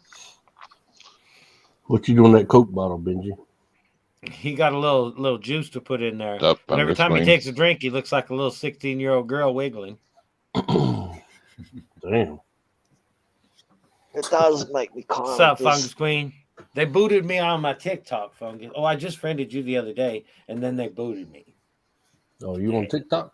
What you doing in that Coke bottle, Benji? He got a little juice to put in there. Up And every under time he screen. takes a drink, he looks like a little 16-year-old girl wiggling. Damn. It does make me kind What's of up, Fungus Queen? They booted me on my TikTok, Fungus. Oh, I just friended you the other day, and then they booted me. Oh, you on TikTok?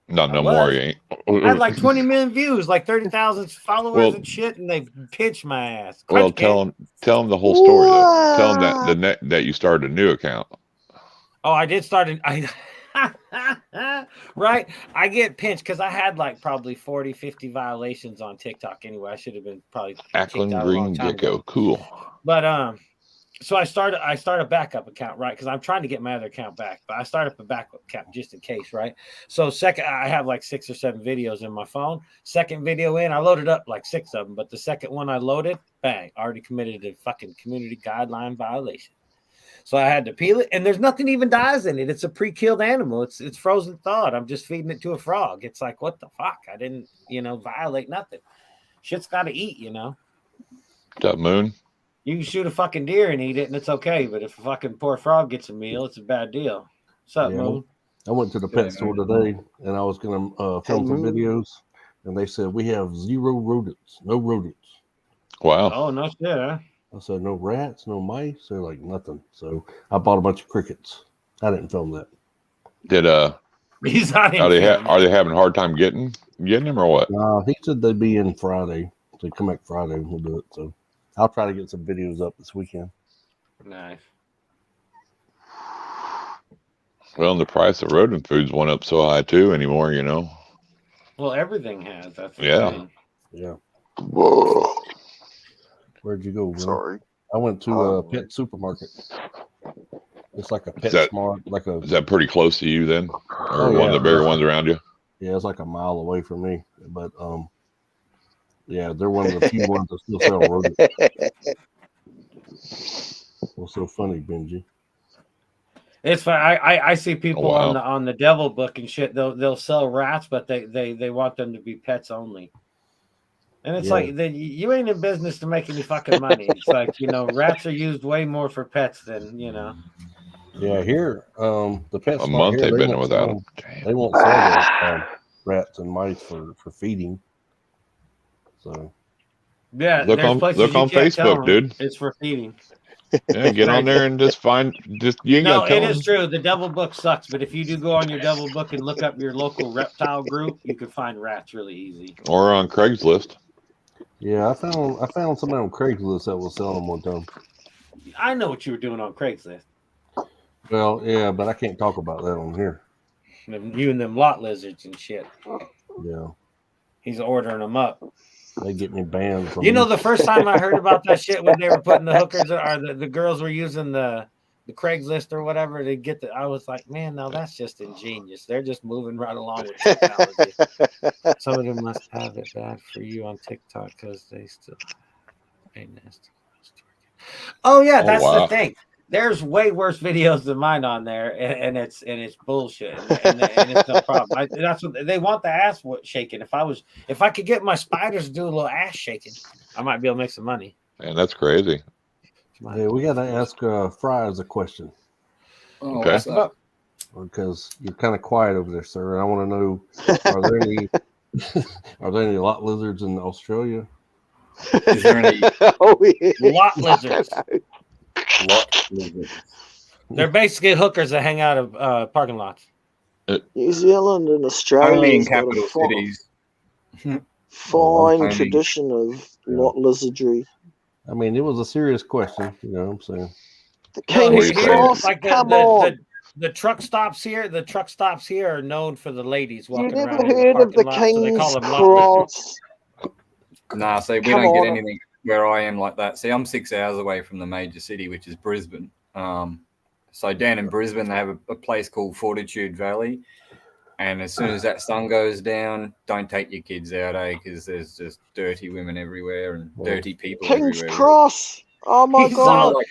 Not I no was. more, you ain't. I had like 20 million views, like 30,000 followers Well- and shit, and they pitched my ass. Well, Crunch tell them the whole story, though. Tell them that you started a new account. Oh, I did start right. I get pinched because I had like probably 40, 50 violations on TikTok anyway. I should have been probably kicked Ackland out a long Green time Gecko. ago. Cool. But so I start a backup account, right? Because I'm trying to get my other account back, but I start up a backup account just in case, right? So second, I have like 6 or 7 videos in my phone. Second video in, I loaded up like 6 of them, but the second one I loaded, bang, already committed a fucking community guideline violation. So I had to peel it, and there's nothing even dies in it. It's a pre-killed animal. It's frozen thawed. I'm just feeding it to a frog. It's like, what the fuck? I didn't, violate nothing. Shit's got to eat, What's up, Moon? You can shoot a fucking deer and eat it, and it's okay. But if a fucking poor frog gets a meal, it's a bad deal. What's up, Yeah. Moon? I went to the pet store today, and I was going to film some videos, and they said, we have 0 rodents, no rodents. Wow. Oh, no shit, huh? I said, no rats, no mice. They're like, nothing. So I bought a bunch of crickets. I didn't film that. Did He's not in are they film. are they having a hard time getting them or what? He said they'd be in Friday. They come back Friday and we'll do it. So I'll try to get some videos up this weekend. Nice. Well, and the price of rodent food's went up so high too anymore, Well, everything has. That's the Yeah. thing. Yeah. Whoa. Where'd you go, man? Sorry. I went to a pet supermarket. It's like a pet that- smart, like a Is that pretty close to you then? Or one of yeah. the bigger ones around you? yeah, it's like a mile away from me. But yeah, they're one of the few ones that still sell rodents. What's so funny, Benji? It's fine. I see people wow. on the devil book and shit. They'll sell rats, but they want them to be pets only. And it's Yeah. like you ain't in business to make any fucking money. It's like, rats are used way more for pets than Yeah, here, the pet A smart month here, they've they been won't without sell them. them. They won't sell the rats and mice for feeding. So Yeah. Look there's on places you can't tell Facebook, them dude. It's for feeding. Yeah, get on there and just you ain't No, gotta tell it is them. true. The devil book sucks, but if you do go on your devil book and look up your local reptile group, you can find rats really easy. Or on Craigslist. yeah, I found somebody on Craigslist that was selling them one time. I know what you were doing on Craigslist. Well, yeah, but I can't talk about that on here. You and them lot lizards and shit. Yeah, He's ordering them up. they get me banned from. The first time I heard about that shit when they were putting the hookers or the girls were using the Craigslist or whatever to get I was like, man, now that's just ingenious. They're just moving right along with technology. Some of them must have it bad for you on TikTok because they still have a nasty. Oh yeah, that's wow. the thing. There's way worse videos than mine on there, and it's bullshit, and it's no problem. That's what they want, the ass shaking. If I could get my spiders to do a little ass shaking, I might be able to make some money. Man, that's crazy. Yeah, we got to ask Fries a question Oh, Okay. what's up? because you're kind of quiet over there, sir. And I want to know: are there any lot lizards in Australia? Is there any Oh, yeah. Lot lizards. lot lizards? They're basically hookers that hang out of parking lots. New Zealand and Australia Only in has got a capital cities. fine Only. tradition of lot lizardry. I mean, it was a serious question. You know what I'm saying? The No, King's here- Cross, like come on. the truck stops here. The truck stops here are known for the ladies You walking never around in heard of parking the lot, so they call King's them lot lizards. Cross? Nah, see, we Come don't get on. anything where I am like that. See, I'm 6 hours away from the major city, which is Brisbane. So down in Brisbane, they have a place called Fortitude Valley. And as soon as that sun goes down, don't take your kids out, because there's just dirty women everywhere and dirty people King's everywhere. Cross. Oh my He's God. all-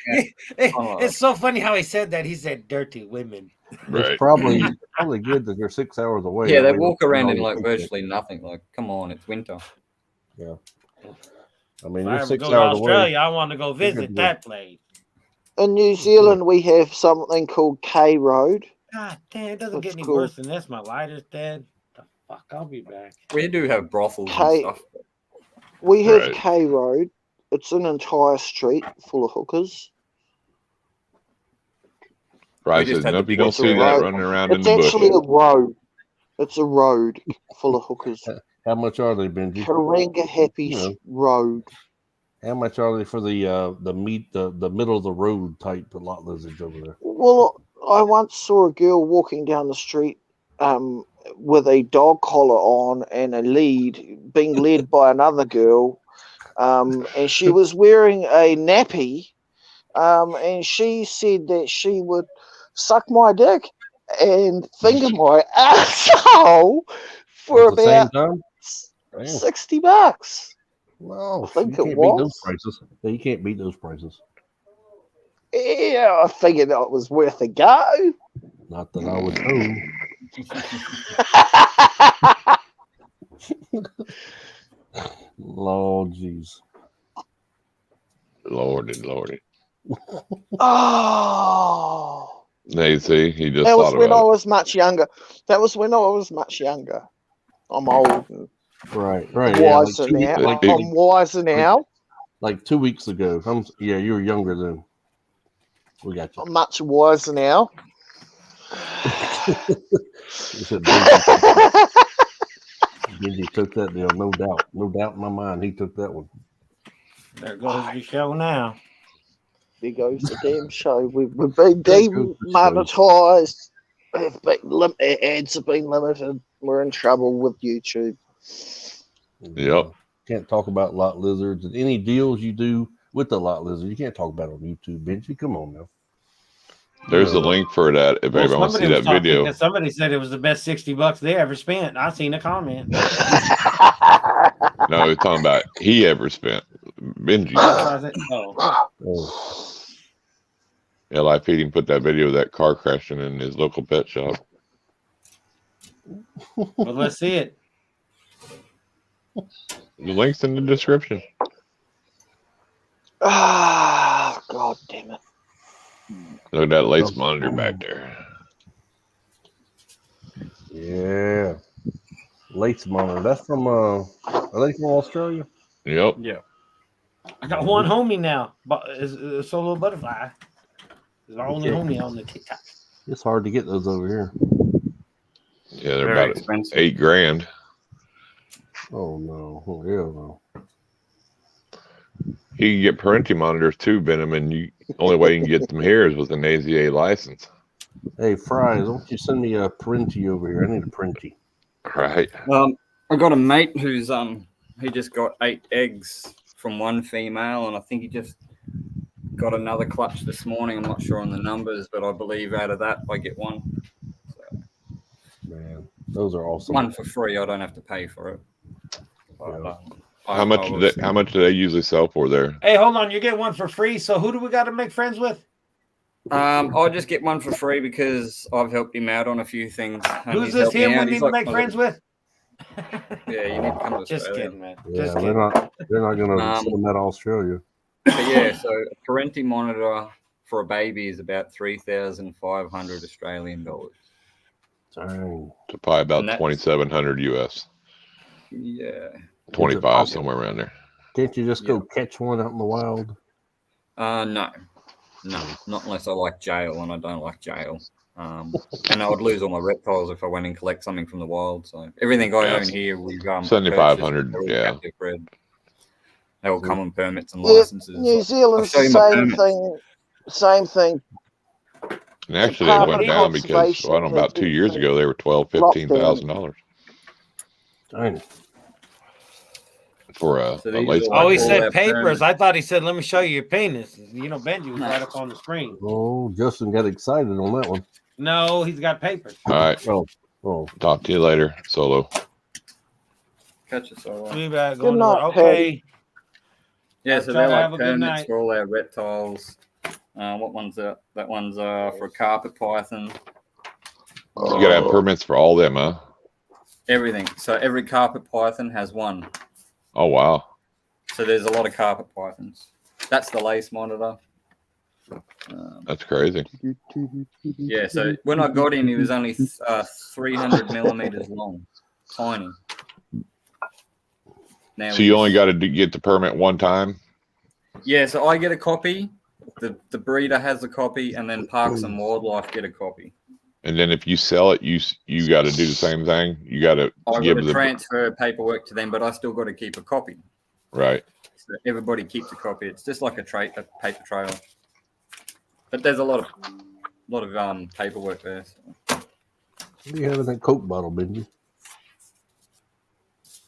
it's so funny how he said that. He said dirty women. Right. It's probably good that you're 6 hours away. Yeah, they That way walk you around can in like always virtually nothing. Like, come on, it's winter. Yeah. I mean, If you're I ever 6 go to hours Australia, away. I want to go visit that place. In New Zealand, we have something called K Road. God damn, it doesn't get That's any cool. worse than this. My lighter's dead. The fuck, I'll be back. We do have brothels and K. stuff. We have Right. K Road. It's an entire street full of hookers. Right. just Says, had nope, the you don't biggest see that road. running around in It's the bush. actually a road. It's a road full of hookers. How much are they, Benji? Karinga Happy You know. Road. How much are they for the middle of the road type lot lizards over there? Well, I once saw a girl walking down the street with a dog collar on and a lead, being led by another girl, and she was wearing a nappy, and she said that she would suck my dick and finger my asshole for At the same about time? Damn. $60. No, I think you it can't beat those was. prices. Yeah, you can't beat those prices. Yeah, I figured that was worth a go. Not that I would know. Lord jeez. Lordy. Oh, Now, see, he just that was thought when I about was much younger. That was when I was much younger. I'm old and Right. Yeah, wiser now. like- I'm wiser now. like 2 weeks ago. Yeah, you were younger then. We got you. I'm much wiser now. You said Benji took that deal, no doubt. No doubt in my mind he took that one. There goes the show now. There goes the damn show. We've been There goes the demonetized. Ads have been limited. We're in trouble with YouTube. Yep. Can't talk about lot lizards and any deals you do with the lot lizard. You can't talk about it on YouTube, Benji. Come on now. There's a link for that if Well, anybody wants to see somebody that was talking video. because somebody said it was the best $60 they ever spent. I seen a comment. No, he's talking about he ever spent. Benji. Oh. Oh, Yeah, Life Feeding put that video of that car crashing in his local pet shop. Well, let's see it. The link's in the description. Ah, God damn it. Look at that lace monitor back there. yeah. Lace monitor. That's from are they from Australia? Yep. Yeah. I got one homie now, but it's a solo butterfly. It's our only homie on the TikTok. It's hard to get those over here. Yeah, they're Very about expensive. $8,000. Oh no. Oh hell no. You can get parenting monitors too, Venom, and you only way you can get them here is with an AZA license. Hey Fries, why don't you send me a printy over here? I need a printy. Right. I got a mate who's he just got 8 eggs from one female, and I think he just got another clutch this morning. I'm not sure on the numbers, but I believe out of that I get one. Man, those are awesome. One for free. I don't have to pay for it. But, How much do they usually sell for there? Hey, hold on. You get one for free. So who do we got to make friends with? I'll just get one for free because I've helped him out on a few things. and Who's he's this helped me him we out. need He's to like make one of friends the- with? Yeah, you need to come to Just Australia. kidding, man. Yeah, Just they're kidding. not gonna send them out of Australia. But yeah, so a parenting monitor for a baby is about 3,500 Australian dollars. Dang. So probably about And that's- 2,700 US. Yeah. 25, somewhere around there. Can't you just go catch one out in the wild? No, not unless I like jail, and I don't like jail. And I would lose all my reptiles if I went and collect something from the wild. So everything I own here, we've 7,500, purchased, yeah. captive bred. They all come on permits and Yeah, licenses. New Zealand's I'll the show you my same permits. thing. Same thing. And actually, it went down because, well, I don't know, about 2 years ago, they were $12,000, $15,000. Dang. for a So these lace. are Oh, he all said their papers. permits. I thought he said, "Let me show you your penis." You know, Benji was right up on the screen. Oh, Justin got excited on that one. No, he's got papers. All right. Oh, Talk to you later, Solo. Catch us all. Be back. Good Going to night, work. Okay. Yeah, I'll so try they're to like have a good permits night. for all our reptiles. What one's that? That one's for a carpet python. You gotta have permits for all them, huh? Everything. So every carpet python has one. Oh wow. So there's a lot of carpet pythons. That's the lace monitor. That's crazy. Yeah, so when I got him, he was only 300 millimeters long. Tiny. Now So you only got to get the permit one time? Yeah, so I get a copy. The breeder has a copy, and then Parks and Wildlife get a copy. And then if you sell it, you got to do the same thing. You got to I give got to the transfer paperwork to them, but I still got to keep a copy. right. So everybody keeps a copy. It's just like a paper trail. But there's a lot of paperwork there. So. what do you have in that Coke bottle, Benji?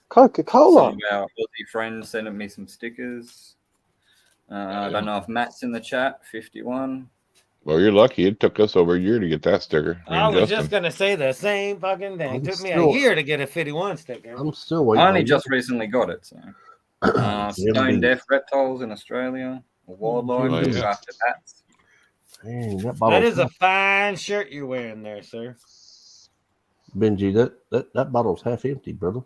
Coca-Cola. Some of our Aussie friends sending me some stickers. I don't know if Matt's in the chat. 51. Well, you're lucky. It took us over a year to get that sticker. I was Justin. just gonna say the same fucking thing. I'm Took me still- a year to get a 51 sticker. I'm still waiting. I only on just recently got it. So. Stone deaf reptiles in Australia. Wildlife. Oh, Look yeah. after bats. Dang, that bottle. That is a fine shirt you're wearing there, sir. Benji. That bottle's half empty, brother.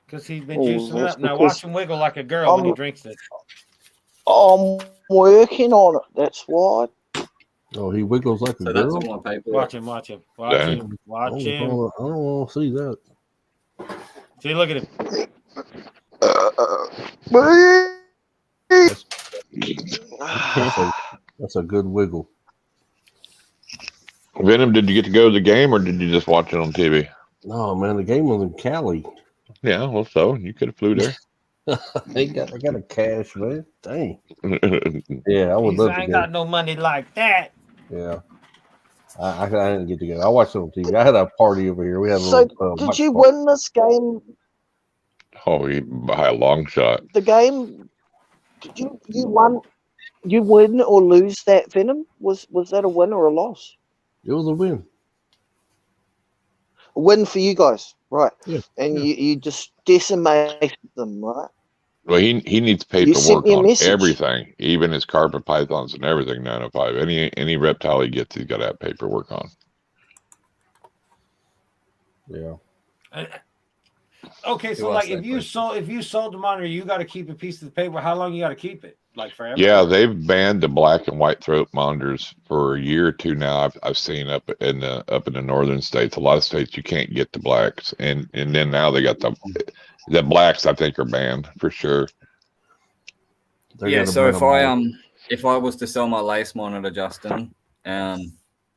Because he's been Oh, juicing it that's up. Now because watch him wiggle like a girl when he drinks it. I'm working on it. That's why. Oh, he wiggles like a So that's girl. all my paperwork. Watch him, watch him, watch Dang. him, I watch him. don't want to see that. See, look at him. That's a good wiggle. Venom, did you get to go to the game or did you just watch it on TV? No, man, the game was in Cali. Yeah, well, so you could have flew there. I got a cash, man. Dang. Yeah, I would He love said, I to ain't go. got no money like that. Yeah. I didn't get to go. I watched it on TV. I had a party over here. We had a So, little. did watch you party. win this game? Oh, by a long shot. The game? Did you won? You win or lose that Venom? Was that a win or a loss? It was a win. A win for you guys, right? Yeah, And yeah. you just decimated them, right? Well, he needs You sent paperwork me a on message. everything, even his carpet pythons and everything. 905. Any reptile he gets, he's got to have paperwork on. Yeah. Okay, so Who like asked that if you sold the monitor, you got to keep a piece of the paper. How long you got to keep it? Like forever? Yeah, they've banned the black and white throat monitors for a year or two now. I've seen up in the northern states. A lot of states you can't get the blacks, and then now they got the blacks. I think are banned for sure. They're Yeah, gonna so ban them all. if I was to sell my lace monitor, Justin, I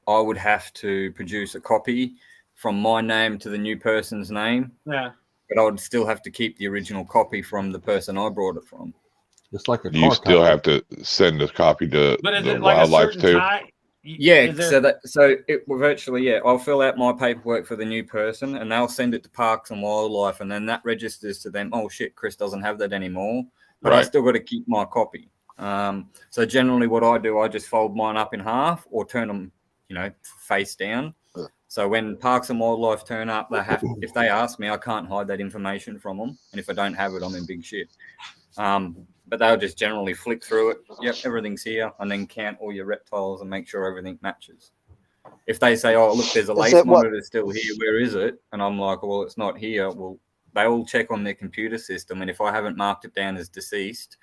would have to produce a copy from my name to the new person's name. Yeah. But I would still have to keep the original copy from the person I brought it from. It's like a You car still title. have to send a copy to But is the it like a wildlife certain too. time? Yeah, Is there- so it will virtually, yeah, I'll fill out my paperwork for the new person and they'll send it to Parks and Wildlife and then that registers to them. Oh shit, Chris doesn't have that anymore, but I Right. still got to keep my copy. So generally what I do, I just fold mine up in half or turn them, face down. So when Parks and Wildlife turn up, if they ask me, I can't hide that information from them. And if I don't have it, I'm in big shit. But they'll just generally flick through it. Yep, everything's here. And then count all your reptiles and make sure everything matches. If they say, oh, look, there's a lace monitor still here. Where is it? And I'm like, well, it's not here. Well, they all check on their computer system. And if I haven't marked it down as deceased,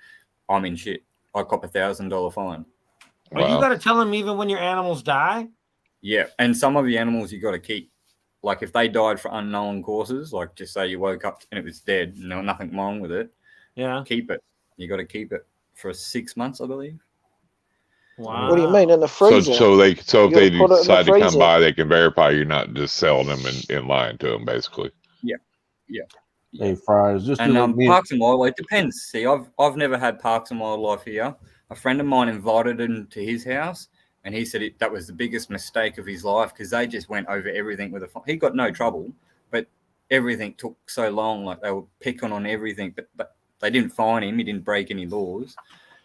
I'm in shit. I cop $1,000 fine. Oh, you got to tell them even when your animals die? Yeah, and some of the animals you got to keep. Like if they died for unknown causes, like just say you woke up and it was dead, nothing wrong with it. Yeah, keep it. You got to keep it for 6 months, I believe. Wow. What do you mean in the freezer? So if they put it in the decide to come freezer. by, they can verify you're not just selling them and lying to them, basically. Yeah. Hey, Fries, just And to let me- Parks and Wildlife depends. See, I've never had Parks and Wildlife here. A friend of mine invited him to his house, and he said that was the biggest mistake of his life because they just went over everything with a. He got no trouble, but everything took so long. Like they were picking on everything, but they didn't fine him. He didn't break any laws.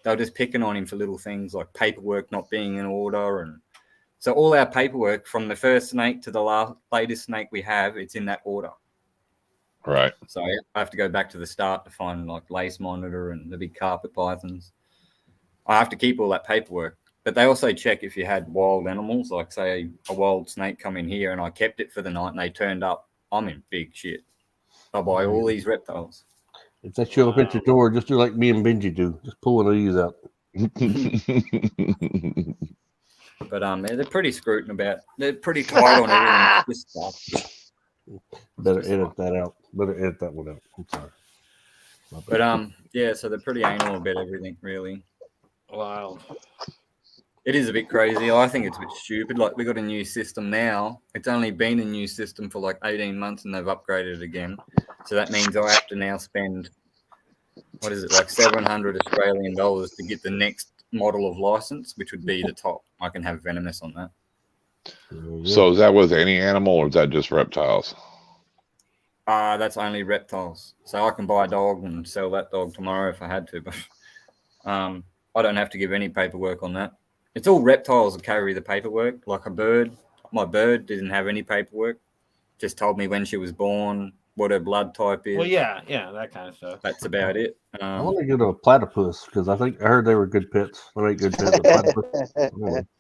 They were just picking on him for little things like paperwork not being in order. And so all our paperwork from the first snake to the latest snake we have, it's in that order. Right. So I have to go back to the start to find like lace monitor and the big carpet pythons. I have to keep all that paperwork. But they also check if you had wild animals, like say a wild snake come in here and I kept it for the night and they turned up, I'm in big shit. I'll buy all these reptiles. If they show up at your door, just do like me and Benji do. Just pull one of these out. Mm-hmm. But they're pretty screwed about. They're pretty tight on everything. This stuff. Better edit that out. Better edit that one out. I'm sorry. But yeah, so they're pretty anal about everything, really. Wow. It is a bit crazy. I think it's a bit stupid. Like we got a new system now. It's only been a new system for like 18 months and they've upgraded it again. So that means I have to now spend, what is it, like 700 Australian dollars to get the next model of license, which would be the top. I can have venomous on that. So is that with any animal or is that just reptiles? That's only reptiles. So I can buy a dog and sell that dog tomorrow if I had to, but I don't have to give any paperwork on that. It's all reptiles that carry the paperwork, like a bird. My bird didn't have any paperwork. Just told me when she was born, what her blood type is. Well, yeah, that kind of stuff. That's about it. I want to get a platypus because I heard they were good pets. They make good pets. Platypus.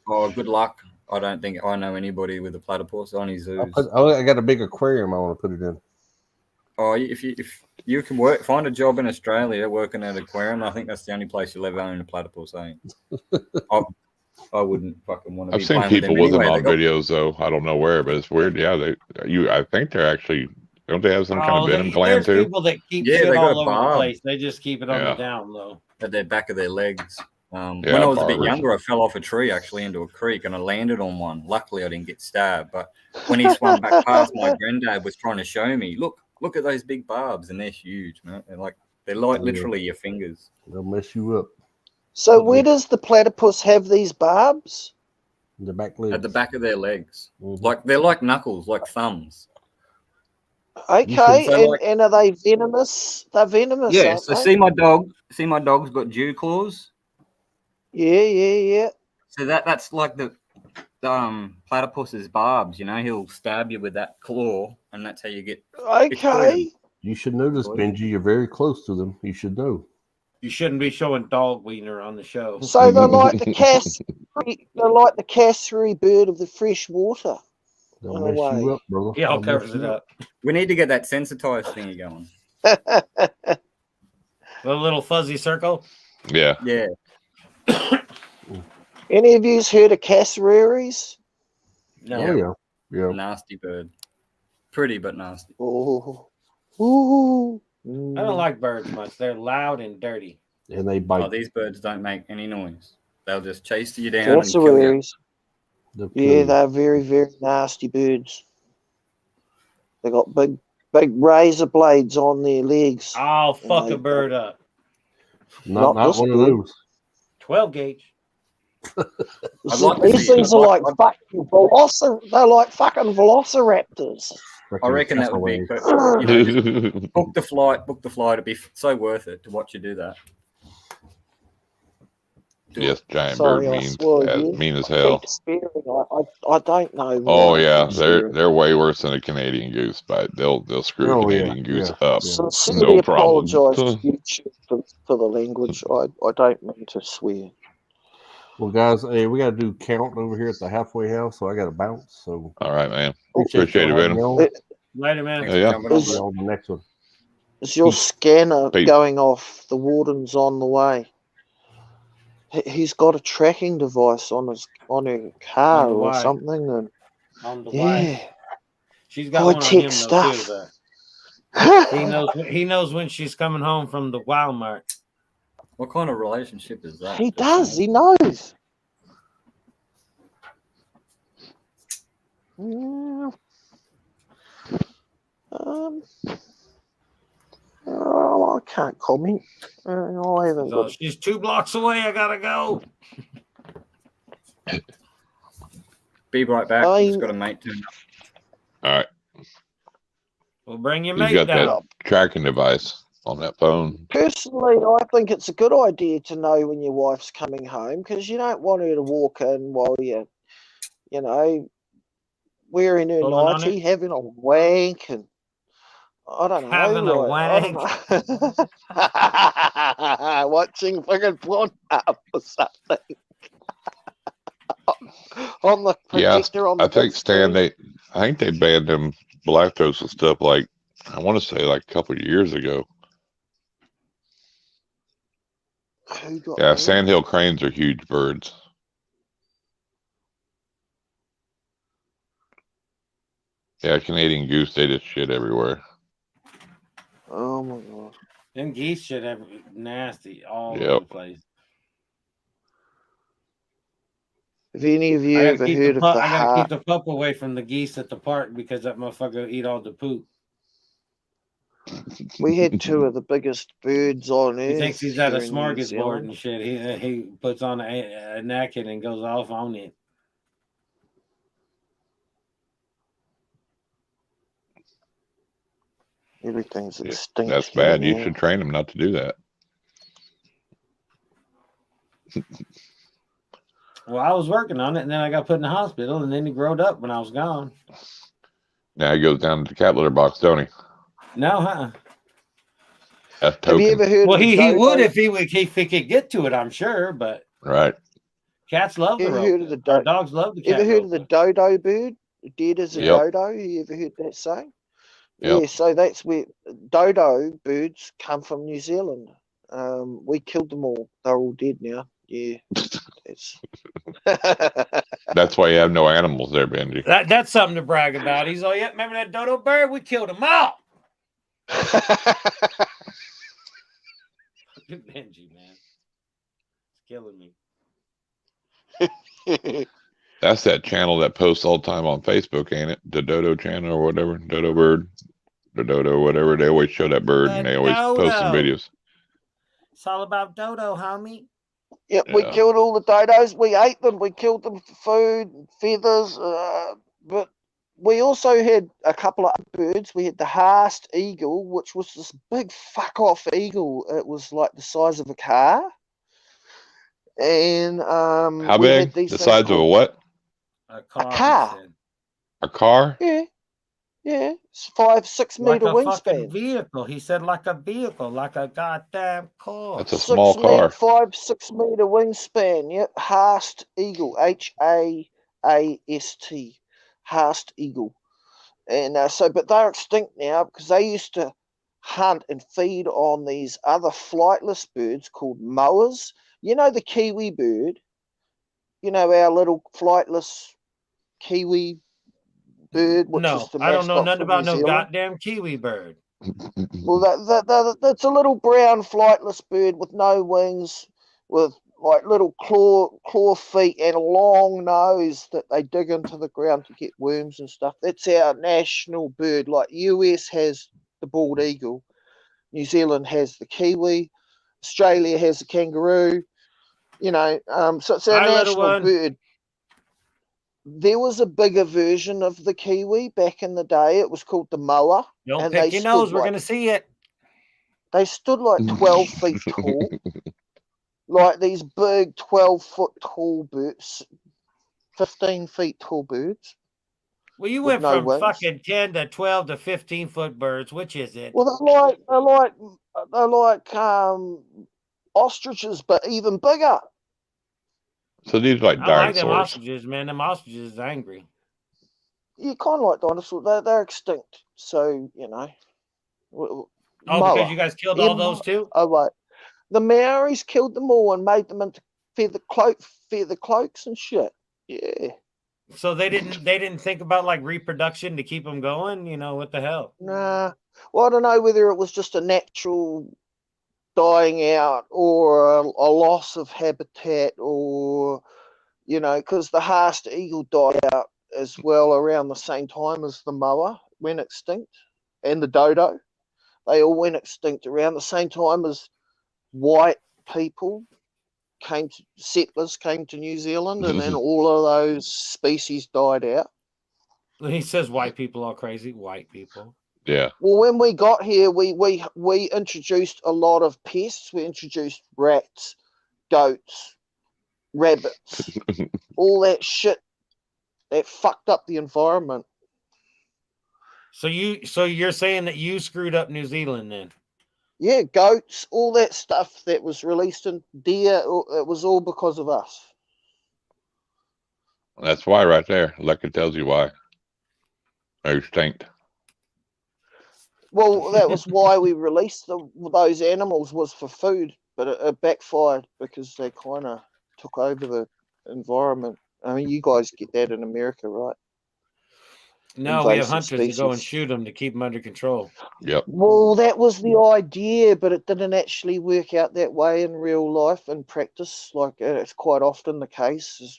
Oh, good luck. I don't think I know anybody with a platypus on his zoos. I got a big aquarium I want to put it in. Oh, if you can find a job in Australia working at an aquarium, I think that's the only place you'll ever own a platypus. I wouldn't fucking want to. I've seen people with them on videos, though. I don't know where, but it's weird. Yeah, I think they're actually. Don't they have some kind of venom gland too? There's people that keep shit all over the place. They just keep it on the down low. At the back of their legs. When I was a bit younger, I fell off a tree actually into a creek and I landed on one. Luckily, I didn't get stabbed. But when he swung back past, my granddad was trying to show me, look at those big barbs, and they're huge, man. They're like literally your fingers. They'll mess you up. So where does the platypus have these barbs? The back legs. At the back of their legs. Like they're like knuckles, like thumbs. Okay, and are they venomous? They're venomous. Yeah, so see my dog's got dew claws? Yeah. So that's like the platypus's barbs, he'll stab you with that claw and that's how you get. Okay. You should know this, Benji. You're very close to them. You should know. You shouldn't be showing dog wiener on the show. So they're like the Cassowary bird of the fresh water. They'll mess you up, brother. Yeah, I'll cover it up. We need to get that sensitized thingy going. The little fuzzy circle? Yeah. Yeah. Any of you's heard of cassowaries? No. Yeah. Nasty bird. Pretty but nasty. Oh. Ooh. I don't like birds much. They're loud and dirty. And they bite. Oh, these birds don't make any noise. They'll just chase you down and kill you. Yeah, they're very, very nasty birds. They got big razor blades on their legs. I'll fuck a bird up. Not one of those. 12 gauge. These things are like fucking they're like fucking velociraptors. I reckon that would be book the flight. It'd be so worth it to watch you do that. Yes, giant bird mean as hell. I don't know. Oh yeah, they're way worse than a Canadian goose, but they'll screw a Canadian goose up. Sincerely No problem. apologise to YouTube for the language. I don't mean to swear. Well, guys, hey, we got to do count over here at the halfway house, so I got to bounce. So all right, man. Appreciate it, Venom. Later, man. Yeah. The next one. Is your scanner going off? The warden's on the way. He's got a tracking device on her car or something, and on the way. She's got one on tech him stuff. Too, he knows when she's coming home from the Walmart. What kind of relationship is that? He does. He knows. I can't comment. I haven't got... She's 2 blocks away. I gotta go. Be right back. Just got a mate turn up. All right. Well, bring your He's mate got down. that tracking device on that phone. Personally, I think it's a good idea to know when your wife's coming home because you don't want her to walk in while you're, wearing her Pulling on nightie, having a wank, and I don't know, Having a like, I don't know. Watching fucking porn up or something on the projector on the I think big Stan, screen. I think they banned them lactose and stuff like, I want to say like a couple of years ago. Who got Yeah, banned? sandhill cranes are huge birds. Yeah, Canadian goose, they just shit everywhere. Oh my god. Them geese shit nasty all Yep. over the place. Have any of you I ever heard of the gotta keep the pup away from the geese at the park because that motherfucker eat all the poop. We had two of the biggest birds on earth. He thinks he's at a here in New smorgasbord Zealand. and shit. He puts on a napkin and goes off on it. Everything's extinct. That's bad. You here. should train them not to do that. Well, I was working on it, and then I got put in the hospital, and then he growed up when I was gone. Now he goes down to the cat litter box, don't he? No, huh? That's Have you token. ever heard Well, of the he would dodo? if he could get to it, I'm sure. But Right. cats love the You ever heard of rope. the Our dogs love the cat. Ever heard of the dodo bird? Dead as a Yep. dodo? You ever heard that saying? Yep. Yeah, so that's where dodo birds come from, New Zealand. We killed them all. They're all dead now. Yeah. That's why you have no animals there, Benji. That's something to brag about. He's all, yeah, remember that dodo bird? We killed them all. Benji, man. It's killing me. That's that channel that posts all the time on Facebook, ain't it? The Dodo channel or whatever. Dodo bird. The Dodo, whatever. They always show that bird and they always post some videos. It's all about dodo, homie. Yep, we killed all the dodos. We ate them. We killed them for food, feathers. But we also had a couple of birds. We had the Haast eagle, which was this big fuck-off eagle. It was like the size of a car. And how we big? had these the size of a what? A car. A car. A car? Yeah. Yeah. It's 5-6 meter like a fucking wingspan. vehicle. He said like a vehicle, like a goddamn car. That's a small car. 5-6 meter wingspan. Yep. Haast eagle. Haast. Haast eagle. And but they're extinct now because they used to hunt and feed on these other flightless birds called moas. You know the kiwi bird? You know our little flightless kiwi bird, which is the I don't know mascot nothing for about New no Zealand? goddamn kiwi bird. Well, that's a little brown flightless bird with no wings, with like little claw feet and a long nose that they dig into the ground to get worms and stuff. That's our national bird. Like US has the bald eagle, New Zealand has the kiwi, Australia has the kangaroo. So it's our national bird. There was a bigger version of the kiwi back in the day. It was called the moa. Don't pick your nose. We're going to see it. They stood like 12 feet tall. Like these big 12-foot tall birds, 15 feet tall birds. Well, you went from fucking 10 to 12 to 15-foot birds. Which is it? Well, they're like ostriches, but even bigger. So these are like dinosaurs. I like them ostriches, man. Them ostriches is angry. You kind of like dinosaurs. They're extinct. So, because you guys killed all those too? Oh, right. The Maoris killed them all and made them into feather cloaks and shit. Yeah. So they didn't think about like reproduction to keep them going? What the hell? Nah. Well, I don't know whether it was just a natural dying out or a loss of habitat or, because the Haast eagle died out as well around the same time as the moa went extinct and the dodo. They all went extinct around the same time as white people settlers came to New Zealand, and then all of those species died out. He says white people are crazy. White people. Yeah. Well, when we got here, we introduced a lot of pests. We introduced rats, goats, rabbits, all that shit that fucked up the environment. So you're saying that you screwed up New Zealand then? Yeah, goats, all that stuff that was released in deer, it was all because of us. That's why right there. Lecca tells you why. Extinct. Well, that was why we released those animals, was for food, but it backfired because they kind of took over the environment. I mean, you guys get that in America, right? No, we have Invasive hunters to go and species. shoot them to keep them under control. Yep. Well, that was the idea, but it didn't actually work out that way in real life and practice. Like it's quite often the case. Is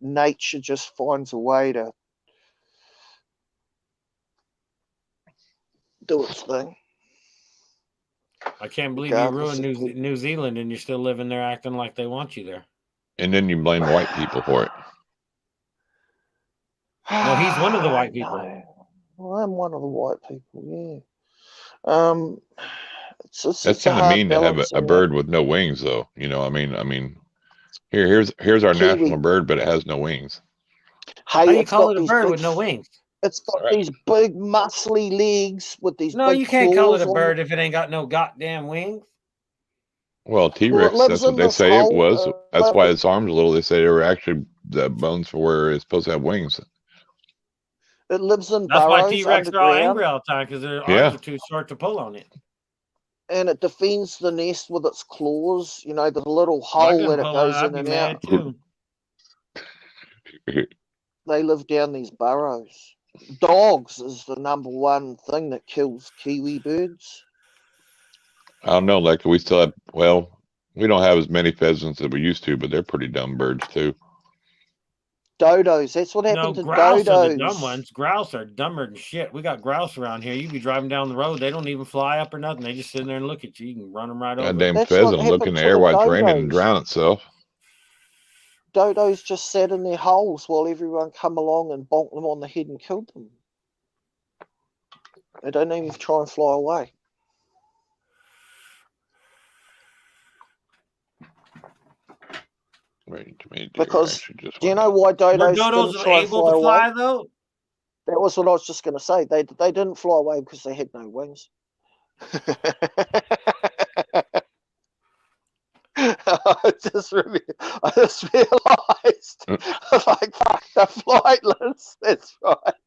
nature just finds a way to do its thing. I can't believe you ruined New Zealand and you're still living there acting like they want you there. And then you blame white people for it. No, he's one of the white people. No. Well, I'm one of the white people, yeah. That's kind of mean to have a bird with no wings, though. You know, I mean, here's our Kiwi. national bird, but it has no wings. Hey, How you call it a bird with no wings? It's got these big, muscly legs with these. No, big you can't call it a claws bird if it ain't got no goddamn wings. Well, T-Rex, lives that's what in they this say hole, it was. That's why its arms are little. They say they were actually the bones for where it's supposed to have wings. It lives in That's why burrows T-Rex are all underground, angry all the time because their arms are too short to pull on it. and it defends the nest with its claws. You know, the little hole that it goes in and out. Too. They live down these burrows. Dogs is the #1 thing that kills kiwi birds. I don't know, like we still have. Well, we don't have as many pheasants as we used to, but they're pretty dumb birds too. Dodos. That's what happened to grouse dodos. are the dumb ones. Grouse are dumber than shit. We got grouse around here. You be driving down the road, they don't even fly up or nothing. They just sit there and look at you. You can run them right over. Goddamn pheasant will look in the air while it's raining and drown itself. Dodos just sat in their holes while everyone come along and bonked them on the head and killed them. They don't even try and fly away. Because do you know why dodos didn't try and fly away? Though? That was what I was just going to say. They didn't fly away because they had no wings. I just realised, like, fuck, they're flightless. That's right.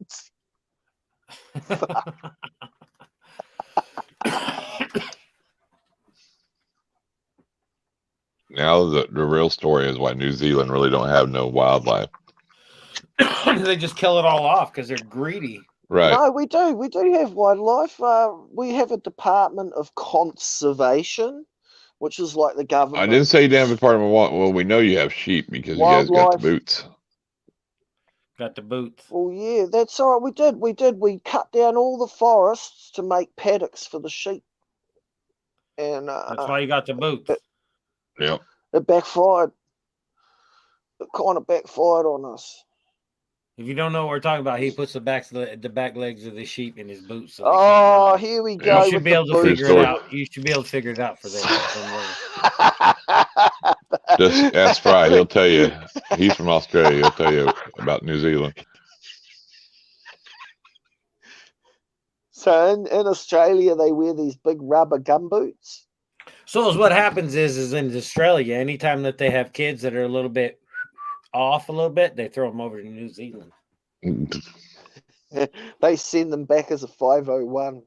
Now the real story is why New Zealand really don't have no wildlife. They just kill it all off because they're greedy. Right. No, we do. We do have wildlife. We have a Department of Conservation, which is like the government. I didn't say you didn't have a Department of Well, we know you have sheep because you guys got the boots. Got the boots. Well, yeah, that's all right. We did. We cut down all the forests to make paddocks for the sheep. And that's why you got the boots. Yep. It backfired. It kind of backfired on us. If you don't know what we're talking about, he puts the back legs of the sheep in his boots. So here we go. You should be able to figure it out. You should be able to figure it out for them. Just ask Fry. He'll tell you. He's from Australia. He'll tell you about New Zealand. So in Australia, they wear these big rubber gumboots. So what happens is in Australia, anytime that they have kids that are a little bit off a little bit, they throw them over to New Zealand. They send them back as a 501.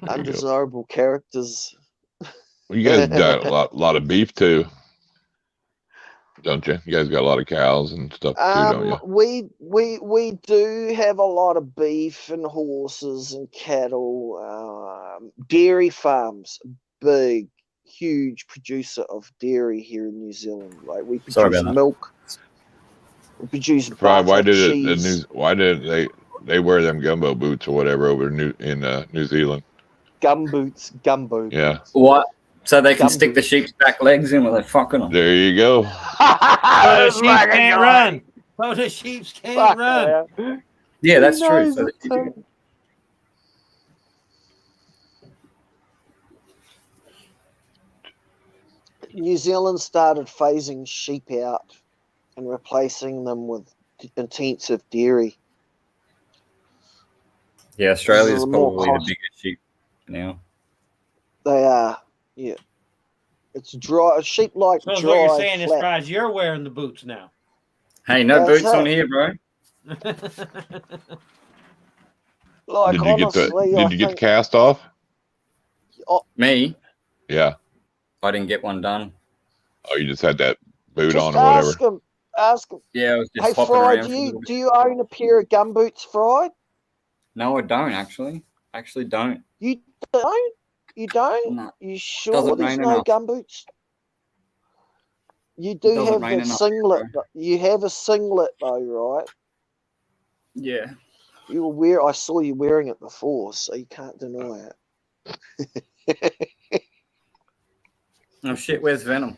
Undesirable characters. Well, you guys got a lot of beef too, don't you? You guys got a lot of cows and stuff too, don't you? We do have a lot of beef and horses and cattle. Dairy farms, big, huge producer of dairy here in New Zealand. Like we produce milk. We produce butter, cheese. Why did they wear them gumbo boots or whatever over in New Zealand? Gumbo boots. Yeah. What? So they can stick the sheep's back legs in while they're fucking them. There you go. So the sheep can't run. So the sheep can't run. Yeah, that's true. So New Zealand started phasing sheep out and replacing them with intensive dairy. Yeah, Australia's more probably the cost- biggest sheep now. They are, yeah. It's dry. Sheep like So dry, what you're saying is, flat. Fries, you're wearing the boots now. Hey, no That's boots on it. here, bro. Like Did you honestly, get the cast off? Me, Yeah. I didn't get one done. Oh, you just had that boot just on or whatever. ask him. Ask him. Yeah, I was just Hey, hopping Fry, around. do you own a pair of gumboots, Fry? No, I don't actually. Actually, don't. You don't? You don't? No. You sure Doesn't there's rain no enough. gumboots? You do Doesn't have rain that enough, singlet. bro. You have a singlet though, right? Yeah. I saw you wearing it before, so you can't deny it. Oh shit, where's Venom?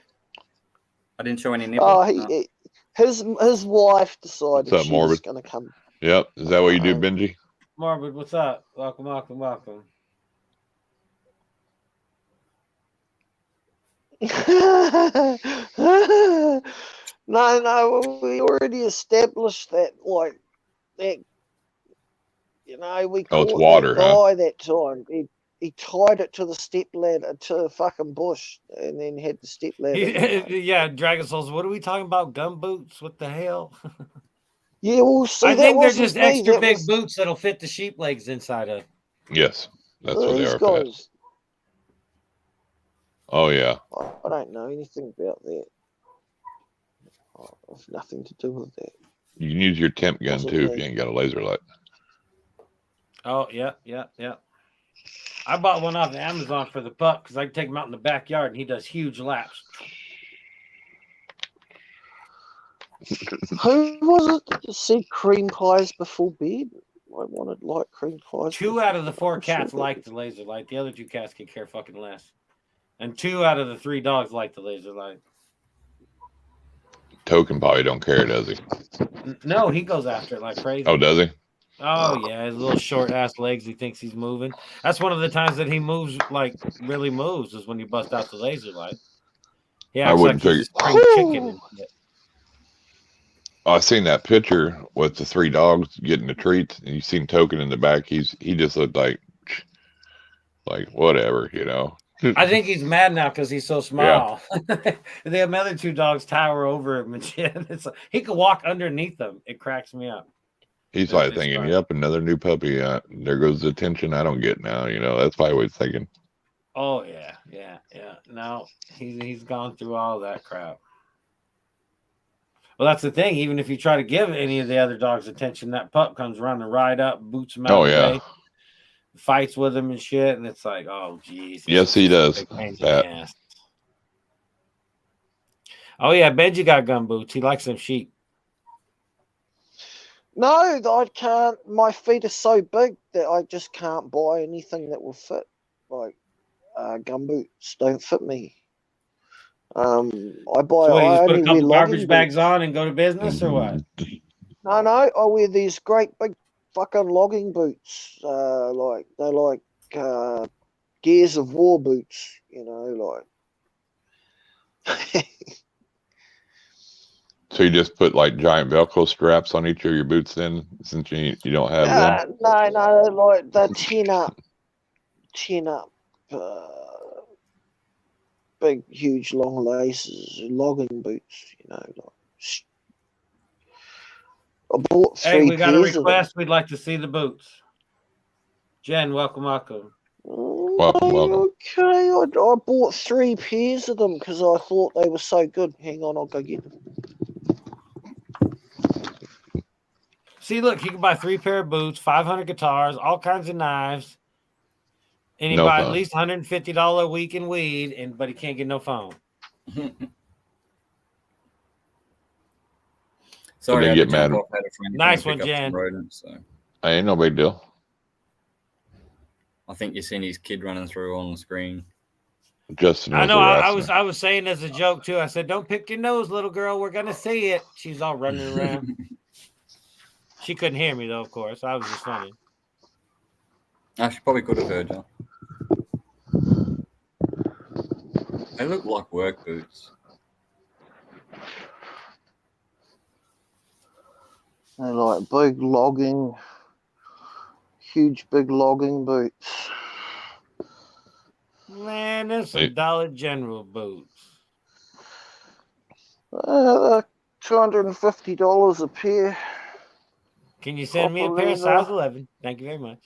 I didn't show any nipple. Oh, No. his wife decided What's up, she was Morbid? going to come. Yep. Is that what you do, Benji? Morbid, what's up? Welcome. No, we already established that, like, that, we Oh, it's caught water, that huh? guy that time. He tied it to the step ladder, to a fucking bush, and then had the step ladder. Yeah, Dragon Souls. What are we talking about? Gum boots? What the hell? Yeah, well, see, I that think they're wasn't just me. extra That big was boots that'll fit the sheep legs inside of. Yes. That's what they these are, Pat. guys. Oh, yeah. I don't know anything about that. I have nothing to do with that. You can use your temp gun, Wasn't too, if me. you ain't got a laser light. Oh, yeah. I bought one off Amazon for the pup because I can take him out in the backyard and he does huge laps. Who was it that said cream pies before bed? I wanted light cream pies. 2 out of the 4 I'm sure cats that like was- the laser light. The other 2 cats could care fucking less. And 2 out of the 3 dogs like the laser light. Token probably don't care, does he? No, he goes after it like crazy. Oh, does he? Oh yeah, his little short ass legs. He thinks he's moving. That's one of the times that he moves, like really moves, is when you bust out the laser light. He acts wouldn't like he's a figure- spring chicken. And shit. I seen that picture with the 3 dogs getting the treats, and you seen Token in the back. He just looked like whatever, I think he's mad now because he's so small. The other 2 dogs tower over him and shit. It's like, he could walk underneath them. It cracks me up. He's It's like thinking, fine. "Yep, another new puppy. There goes the attention I don't get now." That's probably what he's thinking. Oh yeah. No, he's gone through all that crap. Well, that's the thing. Even if you try to give any of the other dogs attention, that pup comes running right up, boots him out Oh of the yeah, way, fights with him and shit, and it's like, oh geez. yes he does. That. Oh yeah, Benji got gum boots. He likes them sheep. No, I can't. My feet are so big that I just can't buy anything that will fit. Like gumboots don't fit me. I buy. So what, you I just put only a wear couple garbage logging bags boots. on and go to business or what? No, I wear these great big fucking logging boots. They're like Gears of War boots. So you just put like giant Velcro straps on each of your boots, then, since you don't have them. No, like they're 10 up, big, huge, long laces, logging boots. I bought 3 Hey, we got a pairs of them. request. We'd like to see the boots. Jen, welcome. Welcome. Okay, I bought 3 pairs of them because I thought they were so good. Hang on, I'll go get them. See, look, you can buy 3 pair of boots, 500 guitars, all kinds of knives, and he No buy at phone. least $150 a week in weed, but he can't get no phone. Sorry, they I had get to jump mad. off. I had a friend Nice come one, pick up some Jan. rodents, so Ain't no big deal. I think you've seen his kid running through on the screen. Justin I was know. harassing her. I was saying as a joke too. I said, "Don't pick your nose, little girl. We're gonna see it." She's all running around. She couldn't hear me though, of course. I was just funny. She probably could have heard you. They look like work boots. They're like big logging, huge big logging boots. Man, there's some Dollar General boots. They're $250 a pair. Can you send me a Copper pair of leather. size 11? Thank you very much.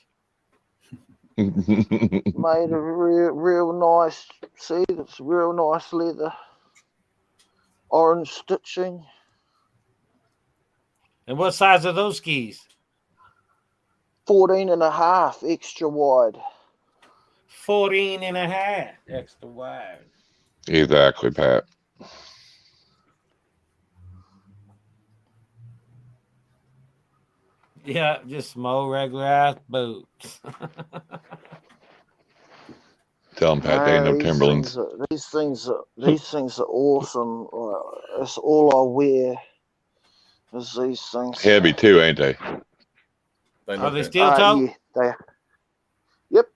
Made of real nice. See, it's real nice leather. Orange stitching. And what size are those skis? 14.5 extra wide. 14.5 extra wide. Exactly, Pat. Yeah, just small regular ass boots. Tell them, Pat, they ain't no these Timberlands. things are awesome. That's all I wear. Is these things. Heavy too, ain't they? Are they steel toe? Yeah, they. Yep.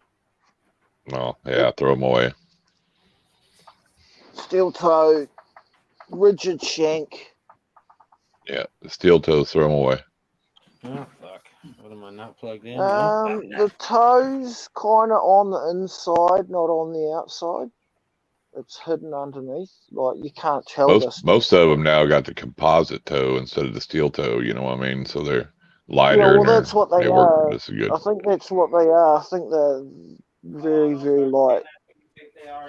Oh, yeah, throw them away. Steel toe, rigid shank. Yeah, the steel toes, throw them away. Oh, fuck. What am I not plugged in? The toes kind of on the inside, not on the outside. It's hidden underneath. Like, you can't tell this. Most of them now got the composite toe instead of the steel toe, you know what I mean? So they're lighter. Yeah, well, and that's what they work are. just as good. I think that's what they are. I think they're very, very light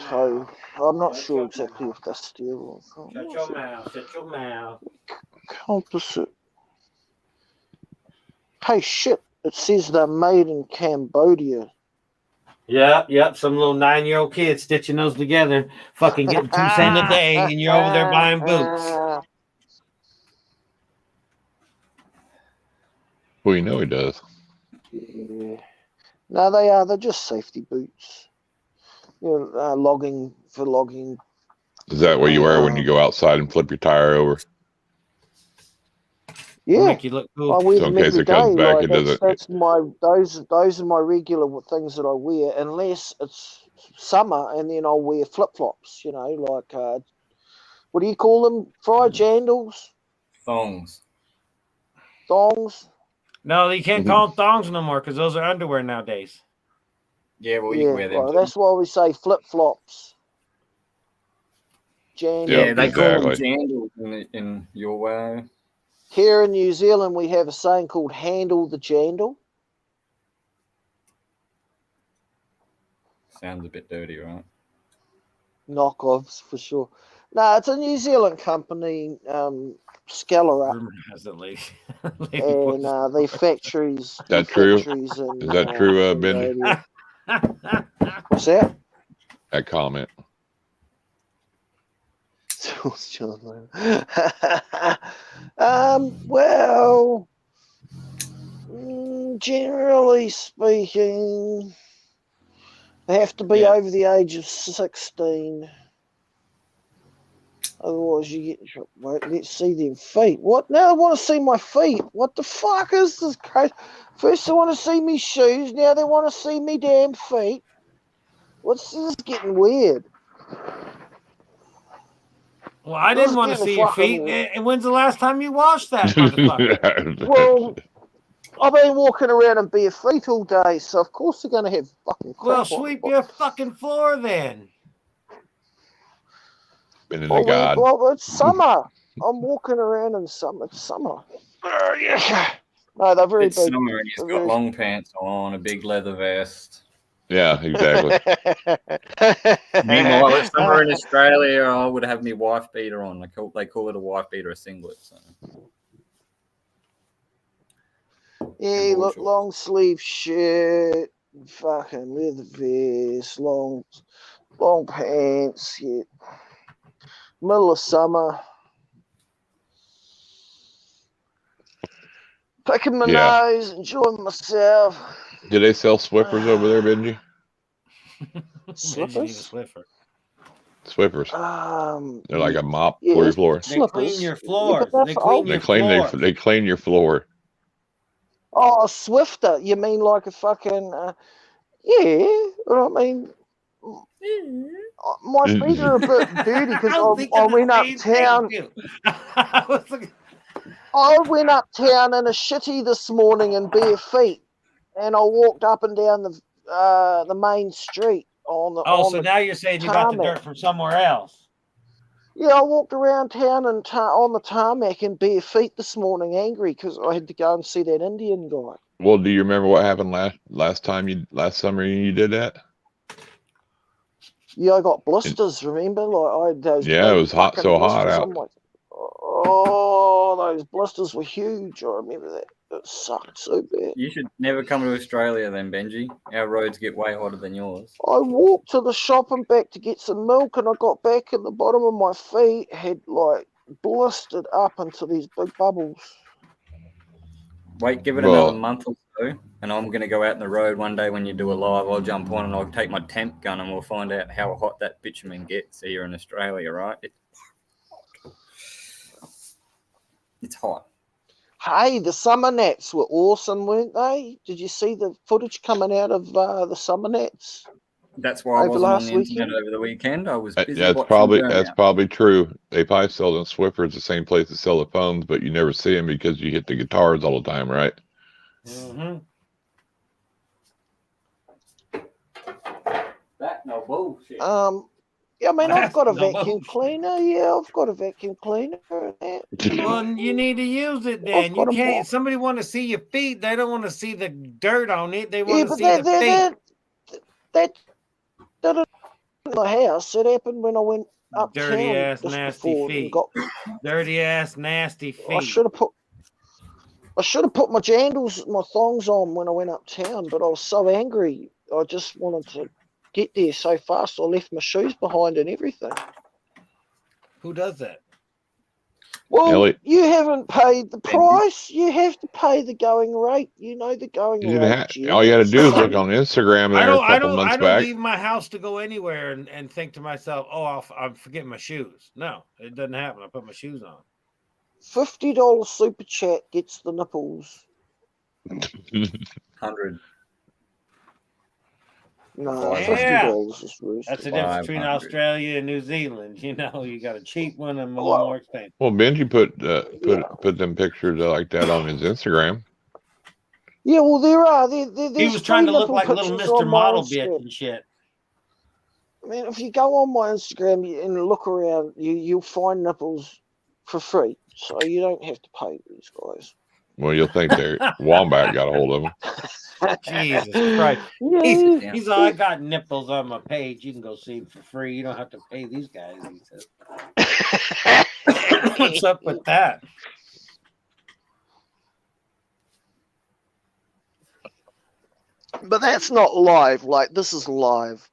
toe. I'm not sure exactly if they're steel or Shut your mouth. Shut your mouth. composite. Hey, shit. It says they're made in Cambodia. Yep. Some little 9-year-old kid stitching those together, fucking getting 2 cents a day, and you're over there buying boots. Well, you know he does. Yeah. No, they are. They're just safety boots. You know, logging. Is that what you wear when you go outside and flip your tire over? Yeah. Make you look cool. I wear So them in case every it comes day. back, Like, it doesn't. that's my those are my regular things that I wear, unless it's summer, and then I'll wear flip flops. You know, like what do you call them? Fry jandals, Thongs. thongs. No, you can't call them thongs no more because those are underwear nowadays. Yeah, well, you can wear them. Well, that's why we say flip flops. Jandals. Yeah, they call them exactly. jandals in your way. Here in New Zealand, we have a saying called "handle the jandal." Sounds a bit dirty, right? Knockoffs for sure. No, it's a New Zealand company, Scalar, Rumor has it, lady. and their factories. That true? Factories in, Is that true, Benji? Cambodia. What's that? That comment. Well, generally speaking, they have to be over the age of 16. Otherwise, you get. Wait, let's see them feet. What? Now I want to see my feet. What the fuck is this crazy? First, they want to see me shoes. Now they want to see me damn feet. What's this getting weird? Well, I didn't want to see your feet. And when's the last time you washed that motherfucker? Well, I've been walking around in bare feet all day, so of course they're going to have fucking crap. Well, sweep your fucking floor then. Been in the God. Well, it's summer. I'm walking around in summer. It's summer. No, they're very It's big. summer and he's got long pants on, a big leather vest. Yeah, exactly. Meanwhile, it's summer in Australia, I would have my wife beater on. They call it a wife beater, a singlet. So. Yeah, look, long sleeve shirt, fucking leather vest, long pants. Yeah. Middle of summer. Picking my nose, enjoying myself. Do they sell Swiffers over there, Benji? Slippers? Swiffers. They're like a mop for your floor. They clean your floor. They clean your floor. Oh, a Swifter. You mean like a fucking... yeah, I mean... My feet are a bit dirty because I went uptown. I went uptown in a shitty this morning in bare feet, and I walked up and down the main street on the. Oh, so now you're saying you got the dirt from somewhere else? Yeah, I walked around town and on the tarmac in bare feet this morning, angry because I had to go and see that Indian guy. Well, do you remember what happened last summer you did that? Yeah, I got blisters. Remember, like I had those. Yeah, it was hot, so hot out. Like, oh, those blisters were huge. I remember that. It sucked so bad. You should never come to Australia then, Benji. Our roads get way hotter than yours. I walked to the shop and back to get some milk, and I got back, and the bottom of my feet had like blistered up into these big bubbles. Wait, give it another month or so, and I'm going to go out in the road one day when you do a live. I'll jump on and I'll take my temp gun and we'll find out how hot that bitumen gets here in Australia, right? It's hot. Hey, the summer nats were awesome, weren't they? Did you see the footage coming out of the summer nats? That's why I wasn't on the internet over the weekend. I was busy. That's probably true. They probably sell them Swiffers, the same place that sell the phones, but you never see them because you hit the guitars all the time, right? Mm-hmm. That no bullshit. Yeah, I mean, I've got a vacuum cleaner. Yeah, I've got a vacuum cleaner. Well, you need to use it then. You can't. Somebody want to see your feet. They don't want to see the dirt on it. They want to see the feet. That in my house. It happened when I went up. Dirty ass, nasty feet. Dirty ass, nasty feet. I should have put my jandals, my thongs on when I went uptown, but I was so angry. I just wanted to get there so fast. I left my shoes behind and everything. Who does that? Well, Elliot. You haven't paid the price. You have to pay the going rate. You know the going rate. All you got to do is look on Instagram there a couple months back. I don't leave my house to go anywhere and think to myself, oh, I'm forgetting my shoes. No, it doesn't happen. I put my shoes on. $50 super chat gets the nipples. 100. No, $50 is worse. That's the difference between Australia and New Zealand. You know, you got a cheap one and a little more expensive. Well, Benji put them pictures like that on his Instagram. Yeah, well, there are. He was trying to look like little Mr. Model bitch and shit. I mean, if you go on my Instagram and look around, you'll find nipples for free, so you don't have to pay these guys. Well, you'll think they're Wombat got a hold of them. Jesus Christ. He's all, I got nipples on my page. You can go see them for free. You don't have to pay these guys, he says. What's up with that? But that's not live. Like, this is live.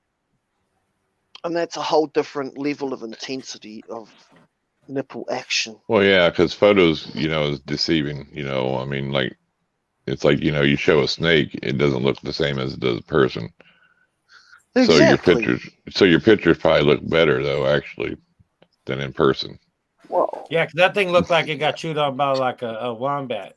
And that's a whole different level of intensity of nipple action. Well, yeah, because photos, is deceiving. I mean, like, it's like, you show a snake, it doesn't look the same as it does a person. Exactly. So your pictures probably look better though, actually, than in person. Well, yeah, because that thing looked like it got chewed on by like a wombat,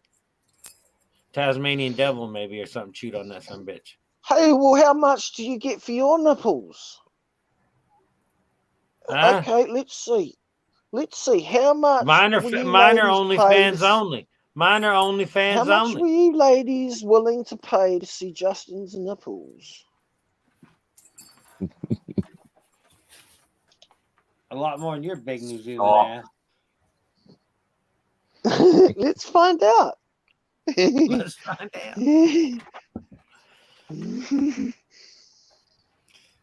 Tasmanian devil maybe, or something chewed on that son bitch. Hey, well, how much do you get for your nipples? Okay, let's see. How much? Mine are OnlyFans only. Mine are OnlyFans only. How much were you ladies willing to pay to see Justin's nipples? A lot more than your big New Zealand ass. Let's find out. Let's find out.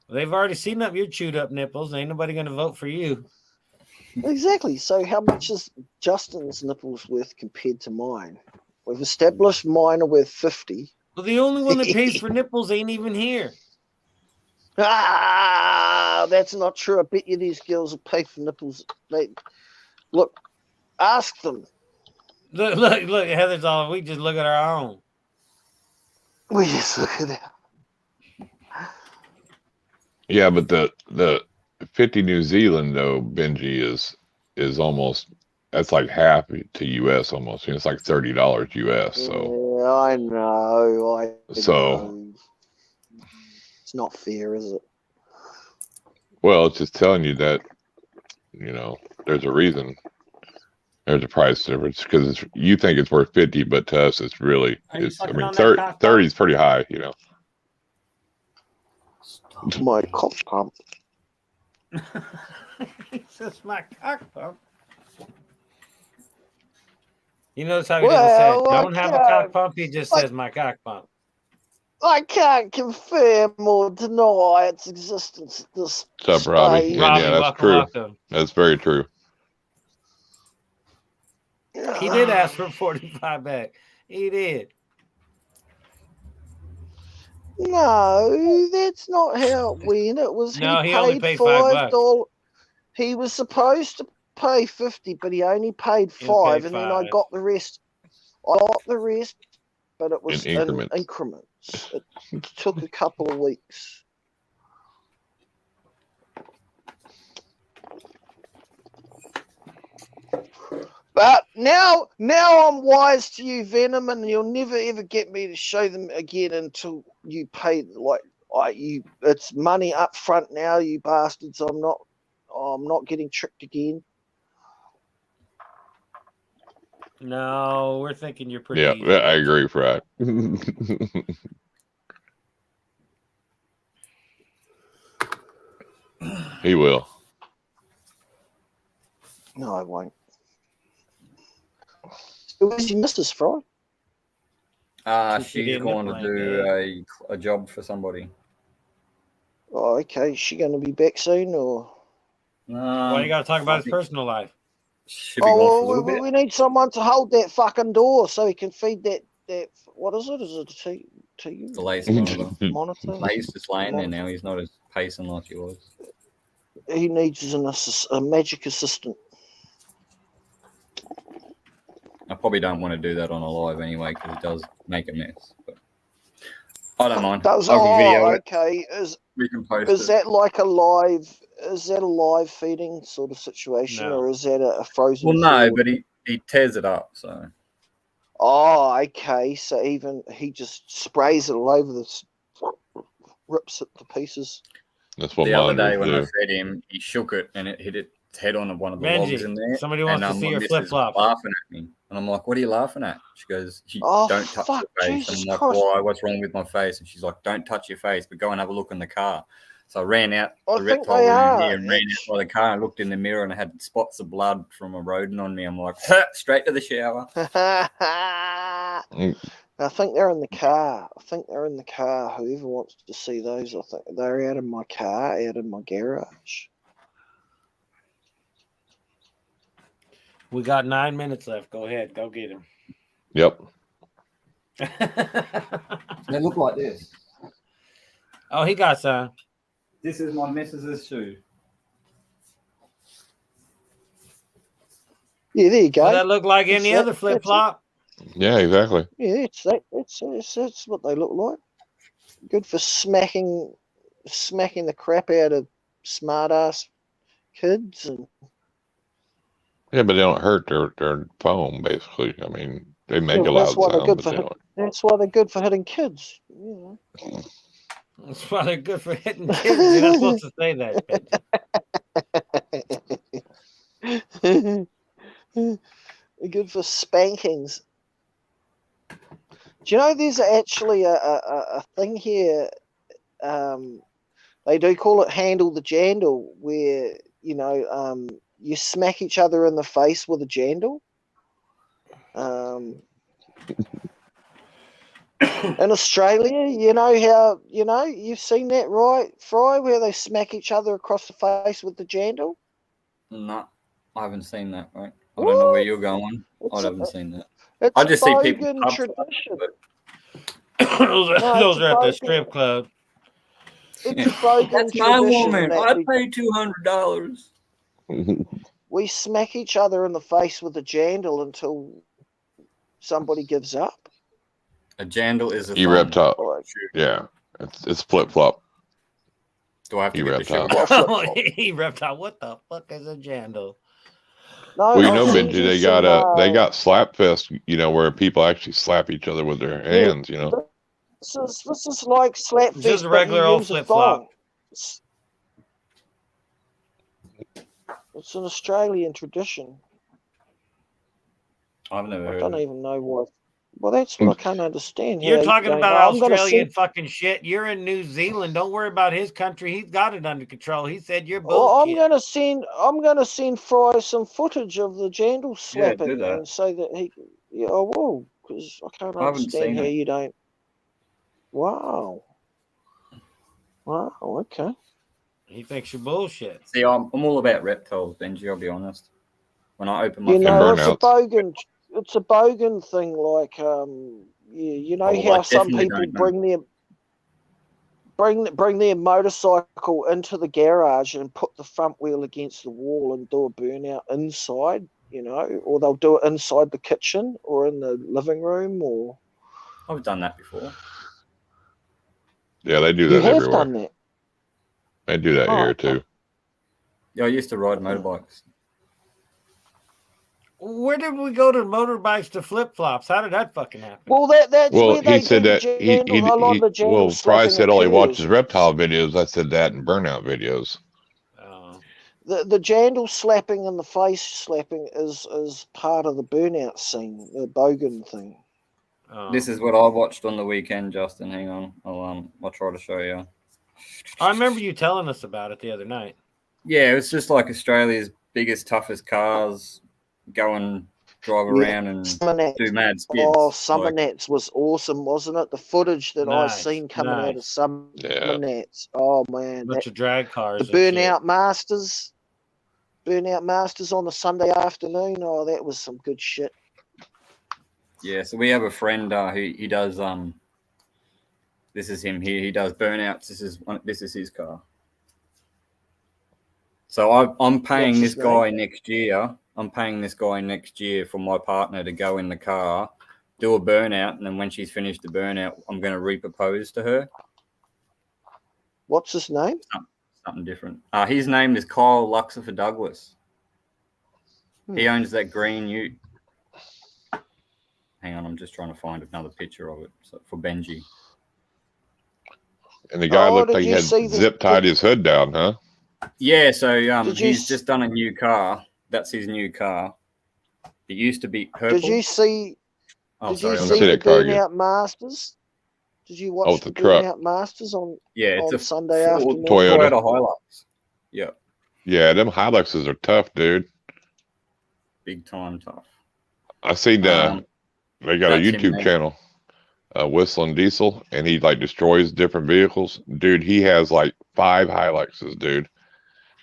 They've already seen up your chewed up nipples. Ain't nobody going to vote for you. Exactly. So how much is Justin's nipples worth compared to mine? We've established mine are worth 50. Well, the only one that pays for nipples ain't even here. That's not true. I bet you these girls will pay for nipples. Look, ask them. Look, Heather's all, we just look at our own. We just look at that. Yeah, but the 50 New Zealand though, Benji, is almost, that's like half to US almost. It's like $30 US. So yeah, I know. So it's not fair, is it? Well, it's just telling you that, there's a reason. There's a price difference because you think it's worth 50, but to us, it's really, I mean, 30 is pretty high, My cock pump. It's just my cock pump. You notice how he doesn't say, don't have a cock pump? He just says, my cock pump. I can't confirm or deny its existence at this What's up, Robbie? stage. And yeah, that's welcome, true. welcome. That's very true. He did ask for 45 back. He did. No, that's not how it went. It was No, he he only paid paid $5. $5. He was supposed to pay 50, but he only paid He only paid $5, and then I $5. got the rest. But it was In in increments. increments. It took a couple of weeks. But now I'm wise to you, Venom, and you'll never ever get me to show them again until you pay it's money up front now, you bastards. I'm not getting tricked again. No, we're thinking you're pretty. Yeah, easy. I agree, Fry. He will. No, I won't. Who is your Mrs. Fry? She's going to do a job for somebody. Oh, okay. Is she going to be back soon, or? Why you got to talk about his personal life? Should be gone for a little bit. We need someone to hold that fucking door so he can feed that. What is it? Is it a TV? The latest monitor? He's just laying there now. He's not as pacing like he was. He needs a magic assistant. I probably don't want to do that on a live anyway because it does make a mess. But I don't mind. Okay. We can post Is it. that like a live? Is that a live feeding sort of situation, or is that a frozen? Well, no, food? but he tears it up. So. Oh, okay. So even he just sprays it all over this, rips it to pieces. That's what the other day when do. I fed him, he shook it and it hit its head on one of the logs in there. Somebody wants to see your flip flop. Laughing at me, and I'm like, "What are you laughing at?" She goes, "Don't touch your face." Jesus I'm like, Christ. "Why? What's wrong with my face?" And she's like, "Don't touch your face, but go and have a look in the car." So I ran out the reptile room here and ran out by the car and looked in the mirror and I had spots of blood from a rodent on me. I'm like, straight to the shower. I think they're in the car. Whoever wants to see those, I think they're out in my car, out in my garage. We got 9 minutes left. Go ahead. Go get him. Yep. They look like this. Oh, he got some. This is my missus's shoe. Yeah, there you go. Does that look like any other flip flop? Yeah, exactly. Yeah, that's what they look like. Good for smacking the crap out of smart ass kids. And Yeah, but they don't hurt their foam, basically. I mean, they make a loud sound. That's why they're good for hitting kids. Yeah. That's why they're good for hitting kids. You're not supposed to say that. They're good for spankings. Do you know there's actually a thing here? They do call it handle the jandle, where you smack each other in the face with a jandle. In Australia, you've seen that, right, Fry, where they smack each other across the face with the jandle? No, I haven't seen that, right? I don't know where you're going. I haven't seen that. It's I just see a people. Bogan tradition. Those are at the strip club. It's a Bogan That's my tradition woman. that I'd pay $200. we smack each other in the face with a jandle until somebody gives up. A jandle is a reptile. Yeah, it's flip flop. Do I have to get reptile. He reptile. What the fuck is a jandle? No, well, Benji, they got slap fest, where people actually slap each other with their hands, This is like slap fest. Just a regular old flip flop. It's an Australian tradition. I've never I heard don't of it. even know why. Well, that's what I can't understand. You're how talking going, about "Oh, I'm gonna Australian send, fucking shit. You're in New Zealand. Don't worry about his country. He's got it under control. He said you're oh, I'm bullshit. gonna send Fry some footage of the Jandal Yeah, slapping do that. and say that he, yeah, I will, because I can't I haven't understand seen how it. you don't. Wow. Wow. Okay. He thinks you're bullshit. See, I'm all about reptiles, Benji. I'll be honest. When I open my You know, burn it's a outs. bogan. It's a bogan thing. Like, you know Oh, how I some definitely people don't know. bring their motorcycle into the garage and put the front wheel against the wall and do a burnout inside, you know, or they'll do it inside the kitchen or in the living room, or I've done that before. Yeah, they do you that have everywhere. done that. They do that Oh, here okay. too. Yeah, I used to ride motorbikes. Where did we go to motorbikes to flip flops? How did that fucking happen? Well, that's Well, where they he said do that the jandal. A lot of the jandal well, Fry slapping said, oh, he watches occurs. reptile videos. I said that and burnout videos. Oh. The jandal slapping and the face slapping is part of the burnout scene, the bogan thing. Oh. This is what I watched on the weekend, Justin. Hang on. I'll try to show you. I remember you telling us about it the other night. Yeah, it was just like Australia's biggest, toughest cars go and drive around and do mad skids. Oh, Summer Nats was awesome, wasn't it? The footage that I Nice, seen coming out of Summer Yeah. Nats. Oh man, Bunch of drag cars. the Burnout Masters on a Sunday afternoon. Oh, that was some good shit. Yeah, so we have a friend he does this is him here. He does burnouts. This is his car. So I'm paying this guy next year. I'm paying this guy next year for my partner to go in the car, do a burnout, and then when she's finished the burnout, I'm going to repropose to her. What's his name? Something different. His name is Kyle Luxor Douglas. He owns that green ute. Hang on, I'm just trying to find another picture of it for Benji. And the guy looked like he had zip tied his hood down, huh? Yeah, so he's just done a new car. That's his new car. It used to be purple. Did you see? Oh, did sorry, you see the Burnout Masters? Did you watch the Burnout Masters on? Yeah, it's on a Sunday afternoon. Toyota Hilux. Yeah. Yeah, them Hiluxes are tough, dude. Big time tough. I seen they got a YouTube channel, Whistling Diesel, and he like destroys different vehicles. Dude, he has like 5 Hiluxes, dude.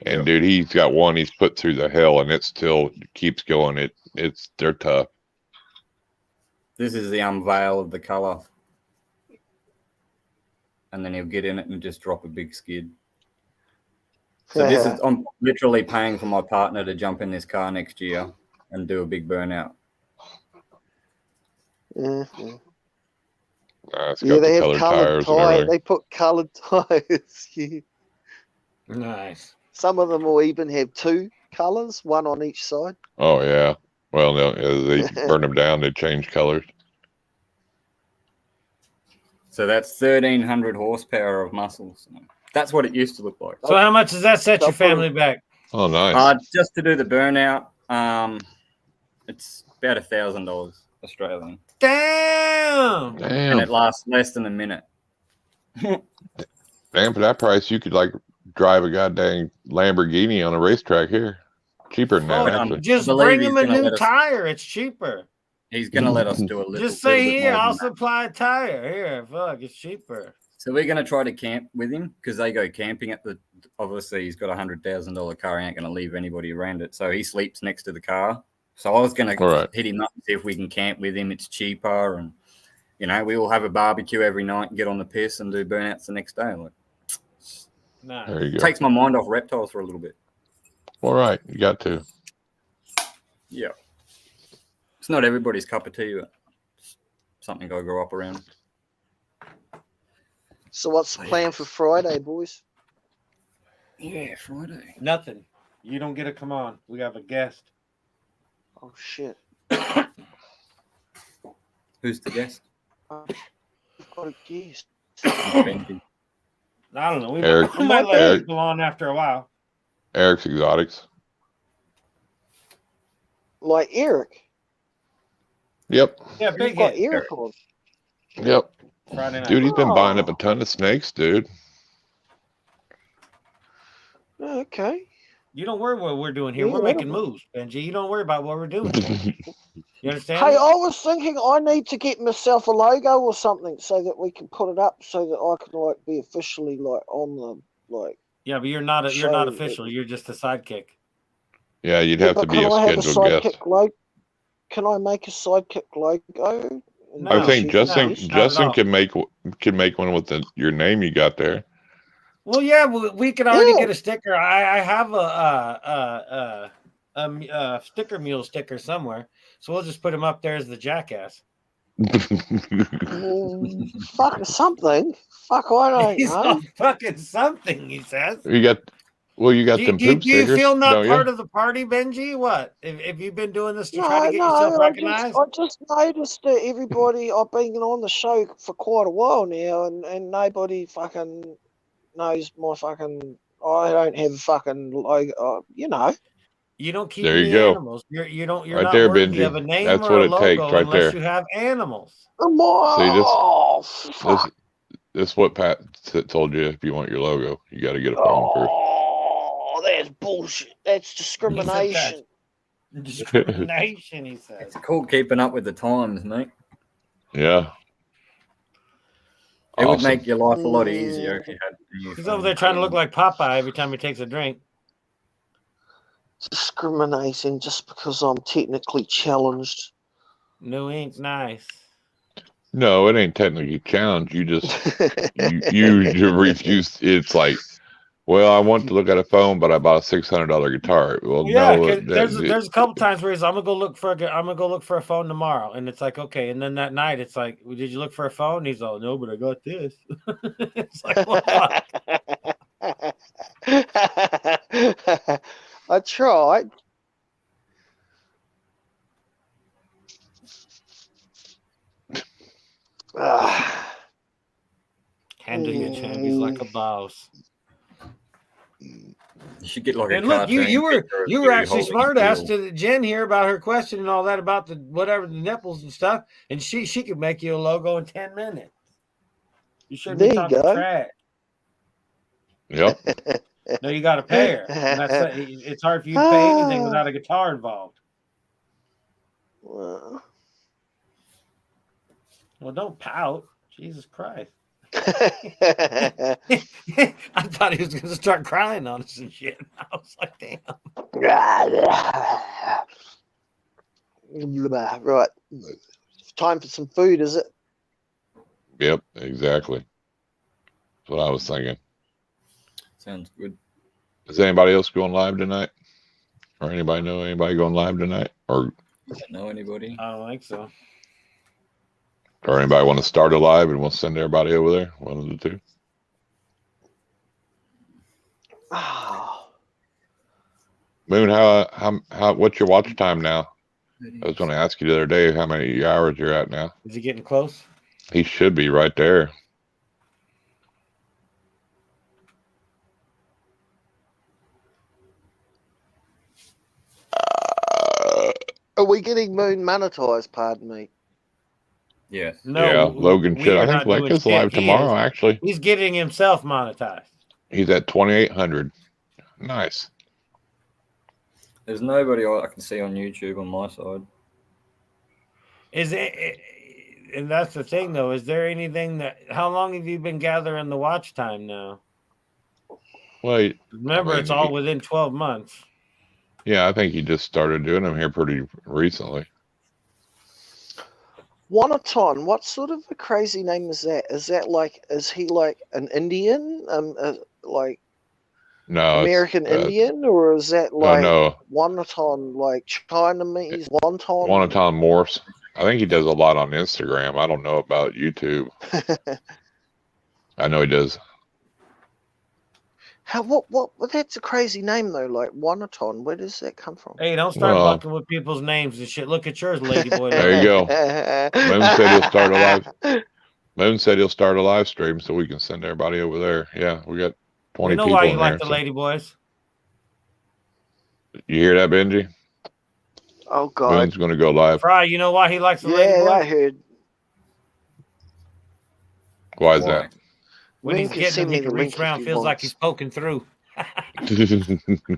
And dude, he's got one he's put through the hell, and it still keeps going. They're tough. This is the unveil of the color, and then he'll get in it and just drop a big skid. So I'm literally paying for my partner to jump in this car next year and do a big burnout. Mm-hmm. They have colored tires. They put colored tires. Yeah. Nice. Some of them will even have 2 colors, one on each side. Oh yeah. Well, no, as they burn them down, they change colors. So that's 1,300 horsepower of muscles. That's what it used to look like. So how much does that set your family back? Oh, nice. Just to do the burnout, it's about $1,000 Australian. Damn. And it lasts less than a minute. Damn, for that price, you could like drive a goddamn Lamborghini on a racetrack here. Cheaper than that, actually. Just bring him a new tire. It's cheaper. He's going to let us do a little. Just say here, I'll supply a tire. Here, fuck, it's cheaper. So we're going to try to camp with him because they go camping at the. Obviously, he's got a $100,000 car. He ain't going to leave anybody around it. So he sleeps next to the car. So I was going to hit him up and see if we can camp with him. It's cheaper, and we all have a barbecue every night and get on the piss and do burnouts the next day. Like, nice. There you go. Takes my mind off reptiles for a little bit. All right, you got to. Yeah, it's not everybody's cup of tea, but it's something I grew up around. So what's the plan for Friday, boys? Yeah, Friday. Nothing. You don't get to come on. We have a guest. Oh shit. Who's the guest? I've got a guest. I don't know. We Eric. might let people on after a while. Eric's Exotics. Like Eric. Yep. Yeah, You've big got head. Eric on. Yep. Friday night. Dude, he's been buying up a Oh. ton of snakes, dude. Okay. You don't worry what we're doing here. Yeah, We're making whatever. moves, Benji. You don't worry about what we're doing here. You understand? Hey, me? I was thinking I need to get myself a logo or something so that we can put it up so that I can like be officially like on the like. Yeah, but you're not show official. You're just a sidekick. Yeah, you'd Yeah, have to but be can a I have a scheduled guest. sidekick logo? Can I make a sidekick logo? No, I think Achieve Justin this? not at Justin all. can make one with your name you got there. Well, yeah, we can already Yeah. get a sticker. I have a sticker mule sticker somewhere, so we'll just put him up there as the jackass. Fuck something. Fuck, I don't He's know. on fucking something. He says. you got them Do poop you stickers, feel not don't part you? of the party, Benji? What? If you've been doing this to try No, to get yourself no. recognized? I just noticed that everybody. I've been on the show for quite a while now, and nobody fucking knows my fucking. I don't have fucking logo. You know. You don't keep There you any go. animals. You're Right not there, worthy of a Benji. name That's or what a it takes logo right unless there. you have animals. Oh, fuck. This is what Pat told you. If you want your logo, you got to get a phone first. Oh, that's bullshit. That's discrimination. Discrimination, he says. It's called keeping up with the times, mate. Yeah. It would Awesome. make your life a lot easier if you had. He's over there trying to look like Popeye every time he takes a drink. Discriminating just because I'm technically challenged. No, ain't nice. No, it ain't technically challenged. You just you refuse. It's like, well, I want to look at a phone, but I bought a $600 guitar. Well, Yeah, no, because there's a couple times where he's, I'm gonna go look for a phone tomorrow, and it's like, okay, and then that night it's like, well, did you look for a phone? And he's all, no, but I got this. It's like, well, fuck. I tried. Handing it to him, he's like a boss. You should get like And a look, you cartoon were picture of you were actually holding smart ass steel. to Jen here about her question and all that about the whatever the nipples and stuff, and she could make you a logo in 10 minutes. You shouldn't There be you talking go. trash. Yep. No, you got to pay her. And it's hard for you to pay anything without a guitar involved. Well. Well, don't pout. Jesus Christ. I thought he was going to start crying on us and shit. I was like, damn. Right. Time for some food, is it? Yep. Exactly. That's what I was thinking. Sounds good. Is anybody else going live tonight? Or anybody know anybody going live tonight? Or Don't know anybody? I don't think so. Or anybody want to start a live and we'll send everybody over there? One of the two. Moon, how what's your watch time now? I was going to ask you the other day how many hours you're at now. Is he getting close? He should be right there. Are we getting Moon monetized? Pardon me. Yes. No. Yeah, Logan we should. are I think not doing Leica's shit. live He tomorrow, is. actually. He's getting himself monetized. He's at 2,800. Nice. There's nobody I can see on YouTube on my side. Is it? And that's the thing, though. Is there anything that? How long have you been gathering the watch time now? Well, Remember, it's all within 12 months. yeah, I think he just started doing them here pretty recently. Wanaton, what sort of a crazy name is that? Is that like, is he like an Indian? Like No, American Indian? Or is that like no. Wanaton, like Chinese wonton? Wanaton Morse. I think he does a lot on Instagram. I don't know about YouTube. I know he does. What that's a crazy name though, like Wanaton. Where does that come from? Hey, don't start Well, bucking with people's names and shit. Look at yours, lady boy. There you go. Moon said he'll start a live. Moon said he'll start a live stream so we can send everybody over there. Yeah, we got 20 You know people why you in like there. the lady boys? You hear that, Benji? Oh God. Moon's going to go live. Fry, you know why he likes the lady Yeah, boy? I heard. Why is that? When Moon he's can getting send him, he me the can reach link if around, he feels like wants. he's poking through.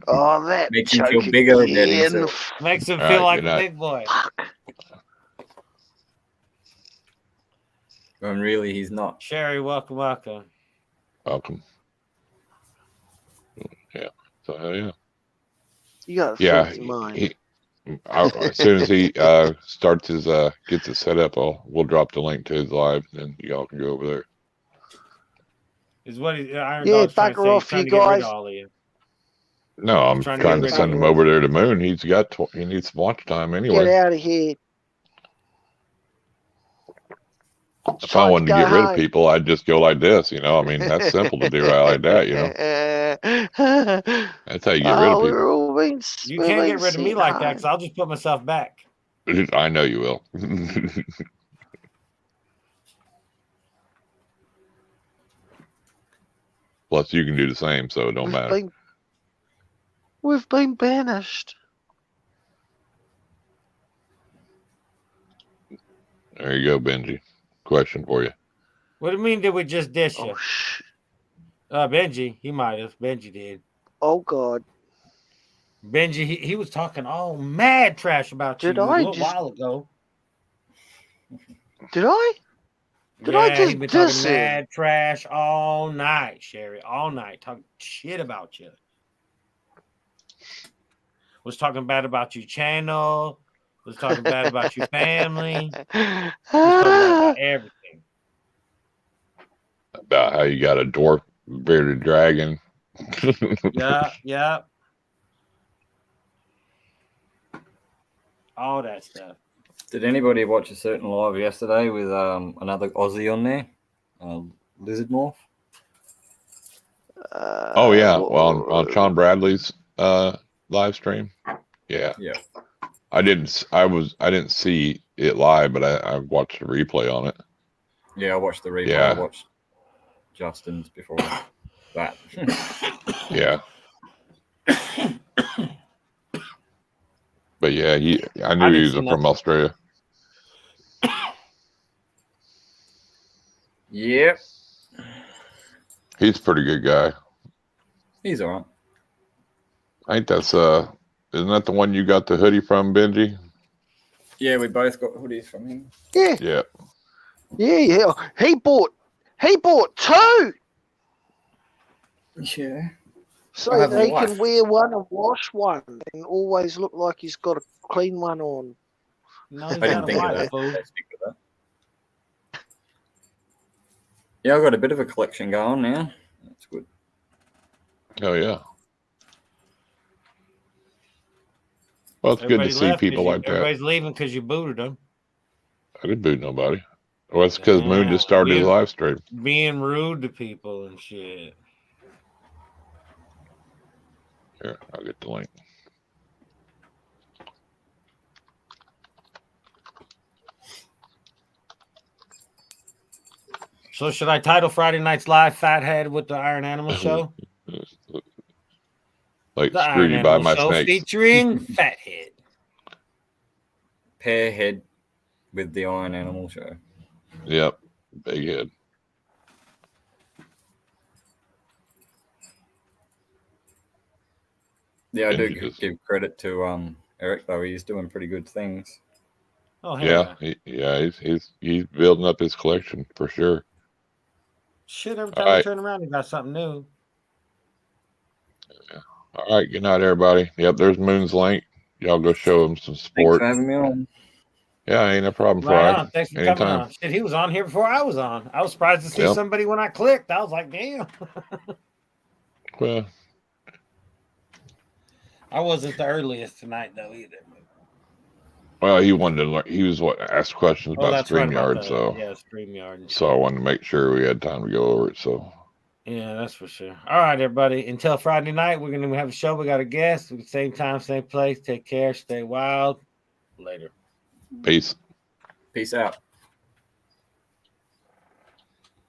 Oh, that Makes him joke feel bigger than again. himself. Makes him All feel right, like good a night. big boy. Fuck. When really he's not. Sherry, welcome. Welcome. Yeah. So hell yeah. You got a Yeah. filthy mind. As soon as he starts his gets it set up, we'll drop the link to his live, and y'all can go over there. Is what Iron Yeah, Dog's trying to bugger say. He's off, trying you to get rid of guys. all of you. No, I'm Trying trying to to get send rid him of over there to Moon. He needs some watch time Get anyway. out of here. If I wanted to get rid of people, I'd just go like this, you know. I mean, that's simple to do like that, you know. That's how you get rid of people. We're all being, You we're can't being get rid of me sent like that home. because I'll just put myself back. I know you will. Plus, you can do the same, so it don't matter. We've been banished. There you go, Benji. Question for you. What do you mean? Did we just dish you? Oh, shh. Benji, he might have. Benji did. Oh God. Benji, he was talking all mad trash about you Did a I little just- while ago. Did I? Did yeah, I just he been talking diss him? mad trash all night, Sherry. All night. Talking shit about you. Was talking bad about your channel. Was talking bad about your family. Was talking bad about everything. About how you got a dwarf bearded dragon. Yeah. All that stuff. Did anybody watch a certain live yesterday with another Aussie on there? Lizard Morph? Oh yeah, well on Sean Bradley's live stream. Yeah. I didn't see it live, but I watched the replay on it. Yeah, I watched the replay. Yeah. I watched Justin's before that. Yeah. But yeah, I knew he was from Australia. Yep. He's a pretty good guy. He's all right. I think that's isn't that the one you got the hoodie from, Benji? Yeah, we both got hoodies from him. Yeah. Yeah. He bought 2, Yeah. so I have a that he wife. can wear one and wash one, and always look like he's got a clean one on. No, he's I didn't got a think of wife, that. fool. Let's stick with that. Yeah, I've got a bit of a collection going now. That's good. Oh yeah. Well, it's good to see people like that. Everybody's leaving because you booted them. I didn't boot nobody. Well, it's because Moon just started his live stream. Being rude to people and shit. Here, I'll get the link. So should I title Friday night's live "Fathead with the Iron Animal Show"? Like The screw Iron you by Animal my Show snakes. featuring Fathead. Pair head with the Iron Animal Show. Yep, big head. Yeah, I do Just- give credit to Eric though. He's doing pretty good things. Oh hell Yeah, he's building up his collection for sure. Shit, every time All I right. turn around, he got something new. All right, good night, everybody. Yep, there's Moon's link. Y'all go show him some Thanks support. for having me on. Yeah, ain't no problem, Right Fry. on. Thanks for Anytime. coming on. Shit, he was on here before I was on. I was surprised to see Yep. somebody when I clicked. I was like, damn. Well, I wasn't the earliest tonight though either. he wanted to learn. He was asked questions about that's right StreamYard, about so StreamYard. so I wanted to make sure we had time to go over it. So Yeah, that's for sure. All right, everybody. Until Friday night, we're gonna have a show. We got a guest. Same time, same place. Take care. Stay wild. Later. peace. Peace out.